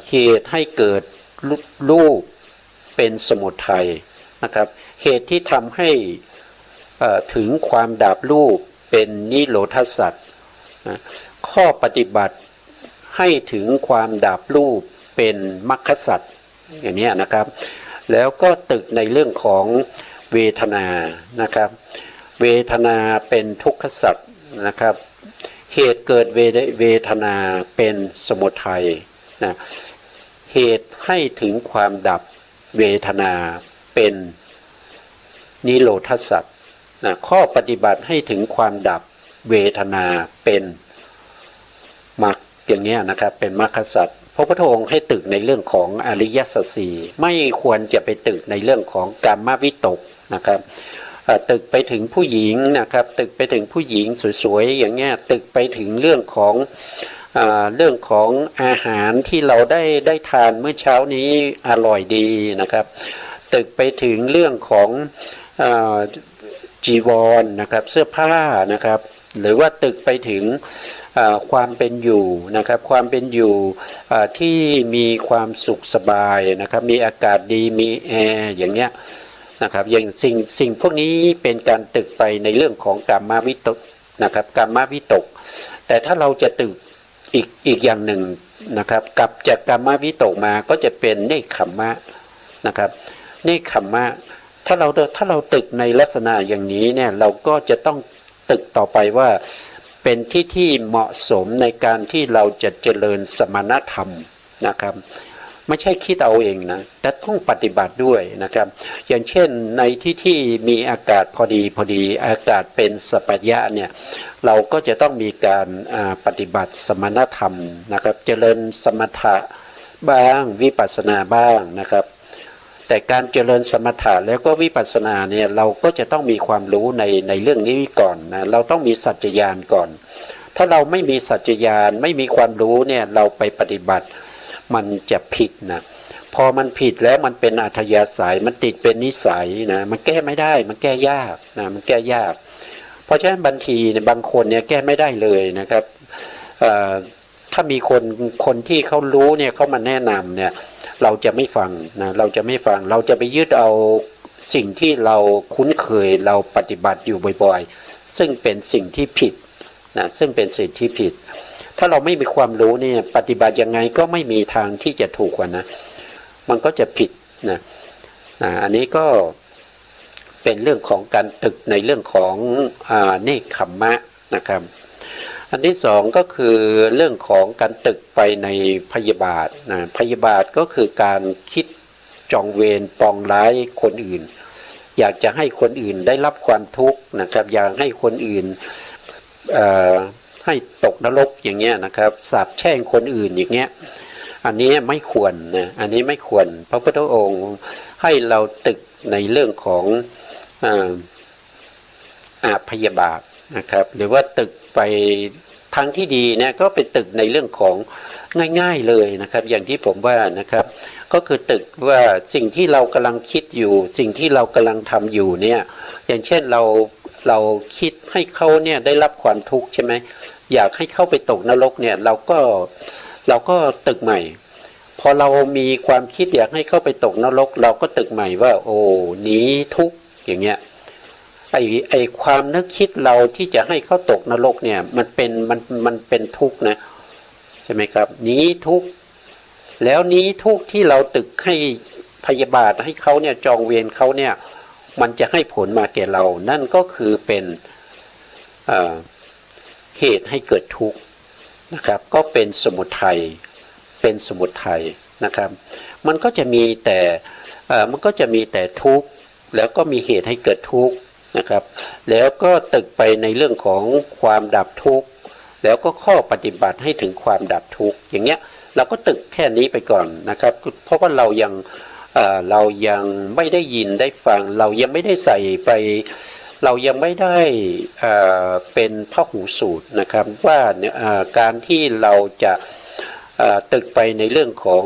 เหตุให้เกิดรูปเป็นสมุทัยนะครับเหตุที่ทำให้ถึงความดับรูปเป็นนิโรธสัตว์นะข้อปฏิบัติให้ถึงความดับรูปเป็นมรรคสัตว์อย่างนี้นะครับ แล้วก็ตึกในเรื่องของเวทนานะครับเวทนาเป็นทุกขสัตว์นะครับเหตุเกิดเวทนาเป็นสมุทัยนะเหตุให้ถึงความดับเวทนาเป็นนิโรธสัตว์นะข้อปฏิบัติให้ถึงความดับเวทนาเป็นมรรคอย่างนี้นะครับเป็นมรรคสัตว์พระพุทธองค์ให้ตึกในเรื่องของอริยสัจสี่ไม่ควรจะไปตึกในเรื่องของกามวิตกนะครับตึกไปถึงผู้หญิงนะครับตึกไปถึงผู้หญิงสวยๆอย่างเงี้ยตึกไปถึงเรื่องของอาหารที่เราได้ทานเมื่อเช้านี้อร่อยดีนะครับตึกไปถึงเรื่องของจีวรนะครับเสื้อผ้านะครับหรือว่าตึกไปถึงความเป็นอยู่นะครับความเป็นอยู่ที่มีความสุขสบายนะครับมีอากาศดีมีแอร์อย่างเงี้ยนะครับอย่างสิ่งพวกนี้เป็นการตึกไปในเรื่องของกามวิตกนะครับกามวิตกแต่ถ้าเราจะตึกอีกอย่างหนึ่งนะครับกลับจากกามวิตกมาก็จะเป็นเนคขมมะนะครับเนคขมมะถ้าเราตึกในลักษณะอย่างนี้เนี่ยเราก็จะต้องตึกต่อไปว่าเป็นที่เหมาะสมในการที่เราจะเจริญสมณธรรมนะครับไม่ใช่คิดเอาเองนะแต่ต้องปฏิบัติด้วยนะครับอย่างเช่นในที่มีอากาศพอดีอากาศเป็นสัปปายะเนี่ยเราก็จะต้องมีการปฏิบัติสมณธรรมนะครับเจริญสมถะบ้างวิปัสสนาบ้างนะครับแต่การเจริญสมถะแล้วก็วิปัสสนาเนี่ยเราก็จะต้องมีความรู้ในเรื่องนี้ก่อนนะเราต้องมีสัจจญาณก่อนถ้าเราไม่มีสัจจญาณไม่มีความรู้เนี่ยเราไปปฏิบัติมันจะผิดนะพอมันผิดแล้วมันเป็นอัธยาศัยมันติดเป็นนิสัยนะมันแก้ไม่ได้มันแก้ยากนะมันแก้ยากเพราะฉะนั้นบางคนเนี่ยแก้ไม่ได้เลยนะครับถ้ามีคนที่เขารู้เนี่ยเขามาแนะนำเนี่ยเราจะไม่ฟังนะเราจะไม่ฟังเราจะไปยึดเอาสิ่งที่เราคุ้นเคยเราปฏิบัติอยู่บ่อยๆซึ่งเป็นสิ่งที่ผิดนะซึ่งเป็นสิ่งที่ผิดถ้าเราไม่มีความรู้เนี่ยปฏิบัติยังไงก็ไม่มีทางที่จะถูกกว่านะมันก็จะผิดนะอันนี้ก็เป็นเรื่องของการตึกในเรื่องของเนคขมมะนะครับอันที่สองก็คือเรื่องของการตึกไปในพยาบาทนะพยาบาทก็คือการคิดจองเวรปองร้ายคนอื่นอยากจะให้คนอื่นได้รับความทุกข์นะครับอยากให้คนอื่นให้ตกนรกอย่างเงี้ยนะครับสาปแช่งคนอื่นอย่างเงี้ยอันนี้ไม่ควรนะอันนี้ไม่ควรพระพุทธองค์ให้เราตึกในเรื่องของพยาบาทนะครับหรือว่าตึกไปทางที่ดีเนี่ยก็เป็นตึกในเรื่องของง่ายๆเลยนะครับอย่างที่ผมว่านะครับก็คือตึกว่าสิ่งที่เรากำลังคิดอยู่สิ่งที่เรากำลังทำอยู่เนี่ยอย่างเช่นเราคิดให้เขาเนี่ยได้รับความทุกข์ใช่ไหมอยากให้เขาไปตกนรกเนี่ยเราก็ตึกใหม่พอเรามีความคิดอยากให้เขาไปตกนรกเราก็ตึกใหม่ว่าโอ้หนีทุกข์อย่างเงี้ยไอความนึกคิดเราที่จะให้เขาตกนรกเนี่ยมันเป็นทุกข์นะใช่ไหมครับหนีทุกข์แล้วหนีทุกข์ที่เราตึกให้พยาบาทให้เขาเนี่ยจองเวรเขาเนี่ยมันจะให้ผลมาแก่เรานั่นก็คือเป็นเหตุให้เกิดทุกข์นะครับก็เป็นสมุทัยนะครับมันก็จะมีแต่ทุกข์แล้วก็มีเหตุให้เกิดทุกข์นะครับแล้วก็ตึกไปในเรื่องของความดับทุกข์แล้วก็ข้อปฏิบัติให้ถึงความดับทุกข์อย่างเงี้ยเราก็ตึกแค่นี้ไปก่อนนะครับเพราะว่าเรายังไม่ได้ยินได้ฟังเรายังไม่ได้ใส่ไปเรายังไม่ได้เป็นพหูสูตรนะครับว่าการที่เราจะตึกไปในเรื่องของ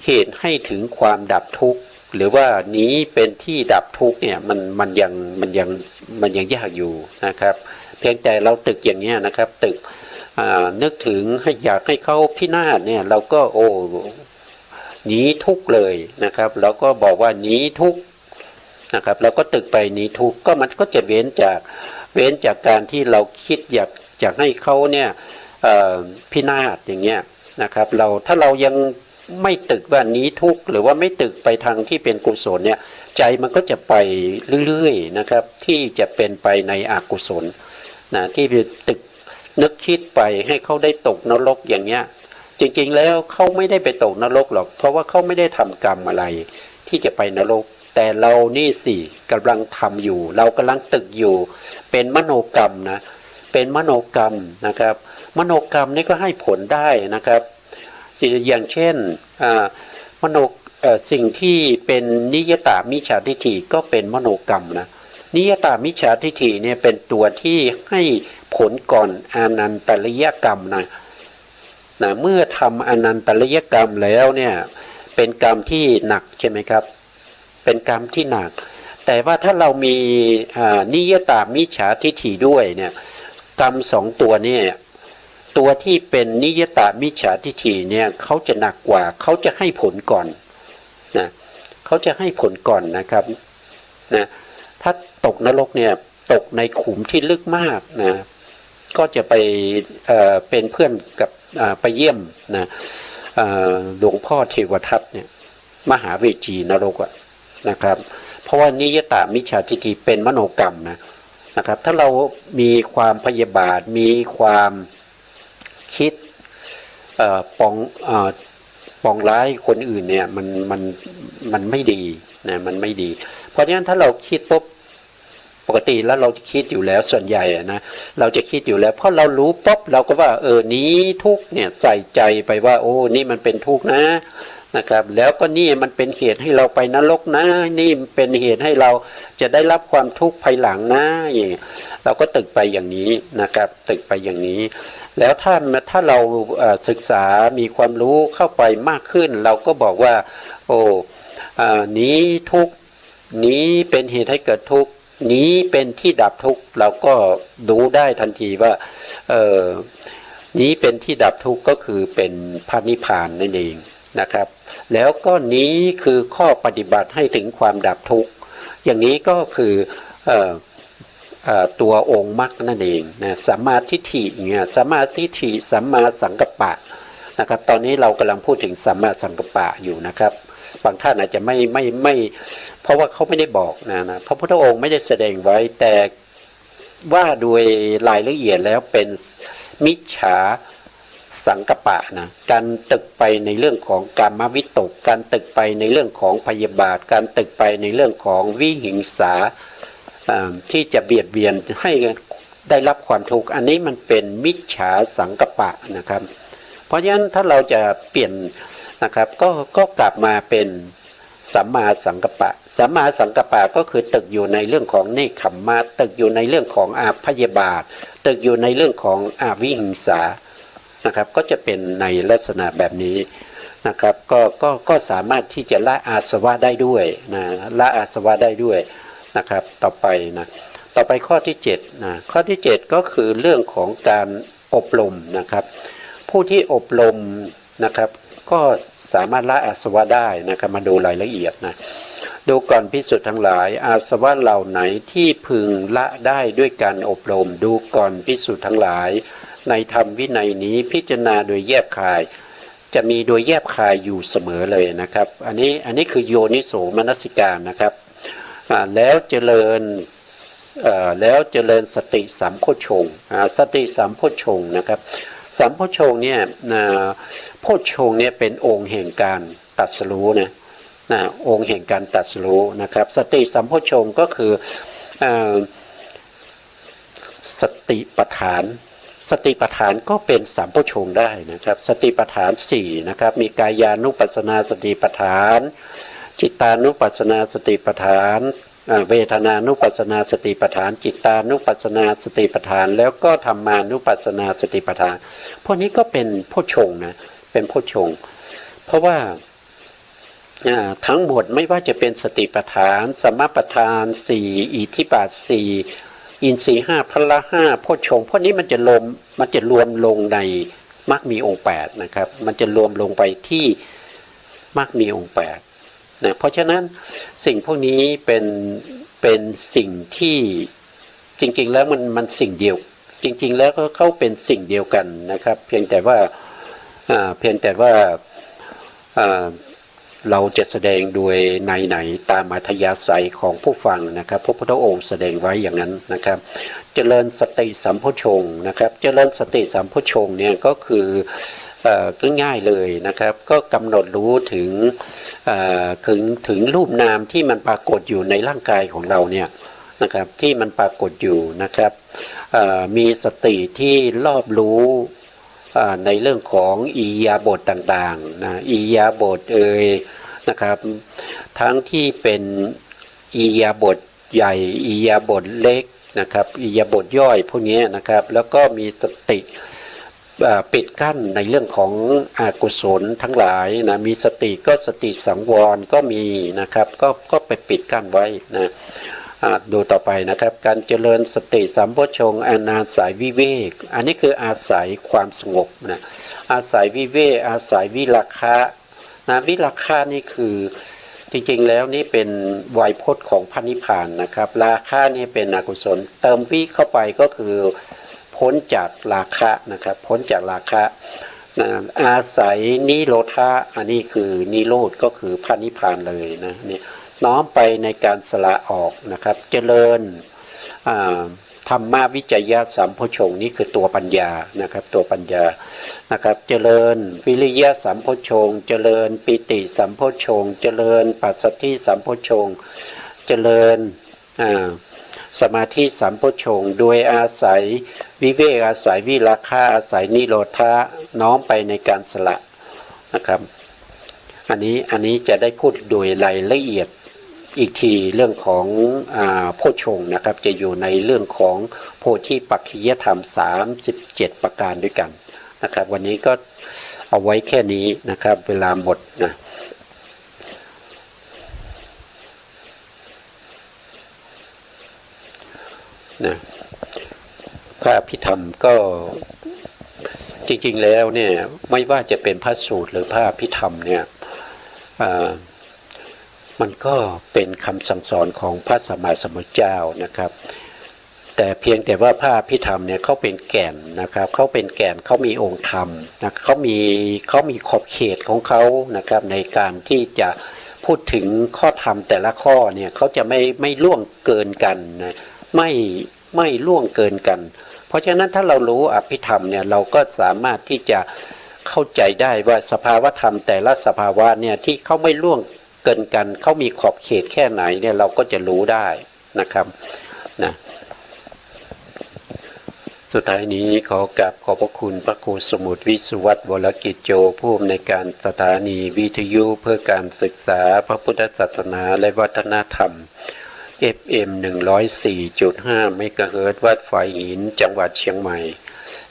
เหตุให้ถึงความดับทุกข์หรือว่านี้เป็นที่ดับทุกข์เนี่ยมันยังยากอยู่นะครับเพียงแต่เราตึกอย่างเงี้ยนะครับตึกนึกถึงให้อยากให้เขาพินาศเนี่ยเราก็หนีทุกข์เลยนะครับเราก็บอกว่าหนีทุกข์นะครับเราก็ตึกไปหนีทุกข์ก็มันก็จะเว้นจากการที่เราคิดอยากให้เขาเนี่ยพินาศอย่างเงี้ยนะครับถ้าเรายัง ไม่ตึกว่านี้ทุกข์หรือว่าไม่ตึกไปทางที่เป็นกุศลเนี่ยใจมันก็จะไปเรื่อยๆนะครับที่จะเป็นไปในอกุศลนะที่ตึกนึกคิดไปให้เขาได้ตกนรกอย่างเงี้ยจริงๆแล้วเขาไม่ได้ไปตกนรกหรอกเพราะว่าเขาไม่ได้ทำกรรมอะไรที่จะไปนรกแต่เรานี่สิกำลังทำอยู่เรากำลังตึกอยู่เป็นมโนกรรมนะเป็นมโนกรรมนะครับมโนกรรมนี่ก็ให้ผลได้นะครับอย่างเช่นมโนสิ่งที่เป็นนิยตามิจฉาทิฏฐิก็เป็นมโนกรรมนะนิยตามิจฉาทิฏฐิเนี่ยเป็นตัวที่ให้ผลก่อนอานันตริยกรรมนะเมื่อทำอานันตริยกรรมแล้วเนี่ยเป็นกรรมที่หนักใช่ไหมครับเป็นกรรมที่หนักแต่ว่าถ้าเรามีนิยตามิจฉาทิฏฐิด้วยเนี่ยกรรมสองตัวเนี่ยตัวที่เป็นนิยตามิจฉาทิฏฐิเนี่ยเขาจะหนักกว่าเขาจะให้ผลก่อนนะเขาจะให้ผลก่อนนะครับนะถ้าตกนรกเนี่ยตกในขุมที่ลึกมากนะก็จะไปเป็นเพื่อนกับไปเยี่ยมนะหลวงพ่อเทวทัตเนี่ยมหาเวจีนรกนะครับเพราะว่านิยตามิจฉาทิฏฐิเป็นมโนกรรมนะครับถ้าเรามีความพยาบาทมีความคิดปองร้ายคนอื่นเนี่ยมันไม่ดีนะมันไม่ดีเพราะฉะนั้นถ้าเราคิดปุ๊บปกติแล้วเราคิดอยู่แล้วส่วนใหญ่นะเราจะคิดอยู่แล้วเพราะเรารู้ปุ๊บเราก็ว่านี้ทุกเนี่ยใส่ใจไปว่าโอ้นี่มันเป็นทุกข์นะครับแล้วก็นี่มันเป็นเหตุให้เราไปนรกนะนี่เป็นเหตุให้เราจะได้รับความทุกข์ภายหลังนะอย่างเราก็ตึกไปอย่างนี้นะครับตึกไปอย่างนี้แล้วถ้าเราศึกษามีความรู้เข้าไปมากขึ้นเราก็บอกว่าโอ้นี้ทุกข์นี้เป็นเหตุให้เกิดทุกข์นี้เป็นที่ดับทุกข์เราก็รู้ได้ทันทีว่านี้เป็นที่ดับทุกข์ก็คือเป็นพระนิพพานนั่นเองนะครับแล้วก็นี้คือข้อปฏิบัติให้ถึงความดับทุกข์อย่างนี้ก็คือตัวองค์มรรคนั่นเองนะสัมมาทิฏฐิอย่างเงี้ยสัมมาทิฏฐิสัมมาสังกัปปะนะครับตอนนี้เรากำลังพูดถึงสัมมาสังกัปปะอยู่นะครับบางท่านอาจจะไม่เพราะว่าเขาไม่ได้บอกนะพระพุทธองค์ไม่ได้แสดงไว้แต่ว่าโดยรายละเอียดแล้วเป็นมิจฉาสังกัปปะนะการตึกไปในเรื่องของกามวิตกการตึกไปในเรื่องของพยาบาทการตึกไปในเรื่องของวิหิงสาที่จะเบียดเบียนให้ได้รับความทุกข์อันนี้มันเป็นมิจฉาสังกัปปะนะครับเพราะฉะนั้นถ้าเราจะเปลี่ยนนะครับก็กลับมาเป็นสัมมาสังกัปปะสัมมาสังกัปปะก็คือตึกอยู่ในเรื่องของเนคขมมะตึกอยู่ในเรื่องของอาพยาบาทตึกอยู่ในเรื่องของอาวิหิงสานะครับก็จะเป็นในลักษณะแบบนี้นะครับก็สามารถที่จะละอาสวะได้ด้วยนะละอาสวะได้ด้วยนะครับต่อไปข้อที่7นะข้อที่7ก็คือเรื่องของการอบรมนะครับผู้ที่อบรมนะครับก็สามารถละอาสวะได้นะครับมาดูรายละเอียดนะดูก่อนภิกษุทั้งหลายอาสวะเหล่าไหนที่พึงละได้ด้วยการอบรมดูก่อนภิกษุทั้งหลายในธรรมวินัยนี้พิจารณาโดยแยบคายจะมีโดยแยบคายอยู่เสมอเลยนะครับอันนี้คือโยนิโสมนสิการนะครับแล้วเจริญสติสัมโพชฌงค์สติสัมโพชฌงค์นะครับสัมโพชฌงค์เนี่ยโพชฌงค์เนี่ยเป็นองค์แห่งการตรัสรู้นะองค์แห่งการตรัสรู้นะครับสติสัมโพชฌงค์ก็คือสติปัฏฐานสติปัฏฐานก็เป็นสัมโพชฌงค์ได้นะครับสติปัฏฐาน4นะครับมีกายานุปัสสนาสติปัฏฐานจิตานุปัสสนาสติปัฏฐานเวทนานุปัสสนาสติปัฏฐานจิตานุปัสสนาสติปัฏฐานแล้วก็ธรรมานุปัสสนาสติปัฏฐานพวกนี้ก็เป็นโพชฌงค์นะเป็นโพชฌงค์เพราะว่าทั้งหมดไม่ว่าจะเป็นสติปัฏฐานสมปัฏฐาน4อิทธิบาท4อินทรีย์5พละ5โพชฌงค์พวกนี้มันจะรวมลงในมรรคมีองค์8นะครับมันจะรวมลงไปที่มรรคมีองค์8นะเพราะฉะนั้นสิ่งพวกนี้เป็นสิ่งที่จริงๆแล้วมันสิ่งเดียวจริงๆแล้วก็เขาเป็นสิ่งเดียวกันนะครับเพียงแต่ว่า เราจะแสดงโดยไหนตามอัธยาศัยของผู้ฟังนะครับพระพุทธองค์แสดงไว้อย่างนั้นนะครับเจริญสติสัมโพชฌงค์นะครับเจริญสติสัมโพชฌงค์เนี่ยก็คือง่ายเลยนะครับก็กำหนดรู้ถึงรูปนามที่มันปรากฏอยู่ในร่างกายของเราเนี่ยนะครับที่มันปรากฏอยู่นะครับมีสติที่รอบรู้ในเรื่องของอิริยาบถต่างๆนะอิริยาบถนะครับทั้งที่เป็นอิริยาบถใหญ่อิริยาบถเล็กนะครับอิริยาบถย่อยพวกนี้นะครับแล้วก็มีสติปิดกั้นในเรื่องของอกุศลทั้งหลายนะมีสติก็สติสังวรก็มีนะครับก็ไปปิดกั้นไว้นะดูต่อไปนะครับการเจริญสติสัมโพชฌงค์อาศัยวิเวกอันนี้คืออาศัยความสงบนะอาศัยวิเวกอาศัยวิราคะนะวิราคะนี่คือจริงๆแล้วนี่เป็นไวยพจน์ของพระนิพพานนะครับราคะนี่เป็นอกุศลเติมวิเข้าไปก็คือพ้นจากราคะนะครับพ้นจากราคะนะอาศัยนิโรธะอันนี้คือนิโรธก็คือพระนิพพานเลยนะนี่น้อมไปในการสละออกนะครับเจริญธรรมวิจยะสัมโพชฌงค์นี่คือตัวปัญญานะครับตัวปัญญานะครับเจริญวิริยะสัมโพชฌงค์เจริญปิติสัมโพชฌงค์เจริญปัสสัทธิสัมโพชฌงค์เจริญสมาธิสัมโพชฌงค์โดยอาศัยวิเวกอาศัยวิราคะอาศัยนิโรธะน้อมไปในการสละนะครับอันนี้จะได้พูดโดยรายละเอียดอีกทีเรื่องของโพชฌงค์นะครับจะอยู่ในเรื่องของโพธิปักขิยธรรม37ประการด้วยกันนะครับวันนี้ก็เอาไว้แค่นี้นะครับเวลาหมดนะพระอภิธรรมก็จริงๆแล้วเนี่ยไม่ว่าจะเป็นพระสูตรหรือพระอภิธรรมเนี่ยมันก็เป็นคำสั่งสอนของพระสัมมาสัมพุทธเจ้านะครับแต่เพียงแต่ว่าพระอภิธรรมเนี่ยเขาเป็นแก่นนะครับเขาเป็นแก่นเขามีองค์ธรรมนะเขามีขอบเขตของเขานะครับในการที่จะพูดถึงข้อธรรมแต่ละข้อเนี่ยเขาจะไม่ล่วงเกินกันนะไม่ล่วงเกินกันเพราะฉะนั้นถ้าเรารู้อภิธรรมเนี่ยเราก็สามารถที่จะเข้าใจได้ว่าสภาวธรรมแต่ละสภาวะเนี่ยที่เขาไม่ล่วงเกินกันเขามีขอบเขตแค่ไหนเนี่ยเราก็จะรู้ได้นะครับนะสุดท้ายนี้ขอกราบขอบพระคุณพระครูสมุทรวิสุวัตรวรกิจโจผู้อำนวยการสถานีวิทยุเพื่อการศึกษาพระพุทธศาสนาและวัฒนธรรม FM 104.5 เมกะเฮิรตซ์วัดฝายหินจังหวัดเชียงใหม่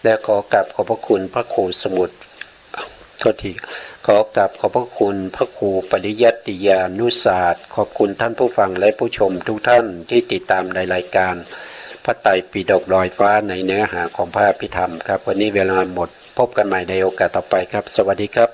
และขอกราบขอบพระคุณพระครูสมุทรขอกราบขอบพระคุณพระครูปริยัติยานุศาสตร์ขอบคุณท่านผู้ฟังและผู้ชมทุกท่านที่ติดตามในรายการพระไตรปิฎกลอยฟ้าในเนื้อหาของพระอภิธรรมครับวันนี้เวลาหมดพบกันใหม่ในโอกาสต่อไปครับสวัสดีครับ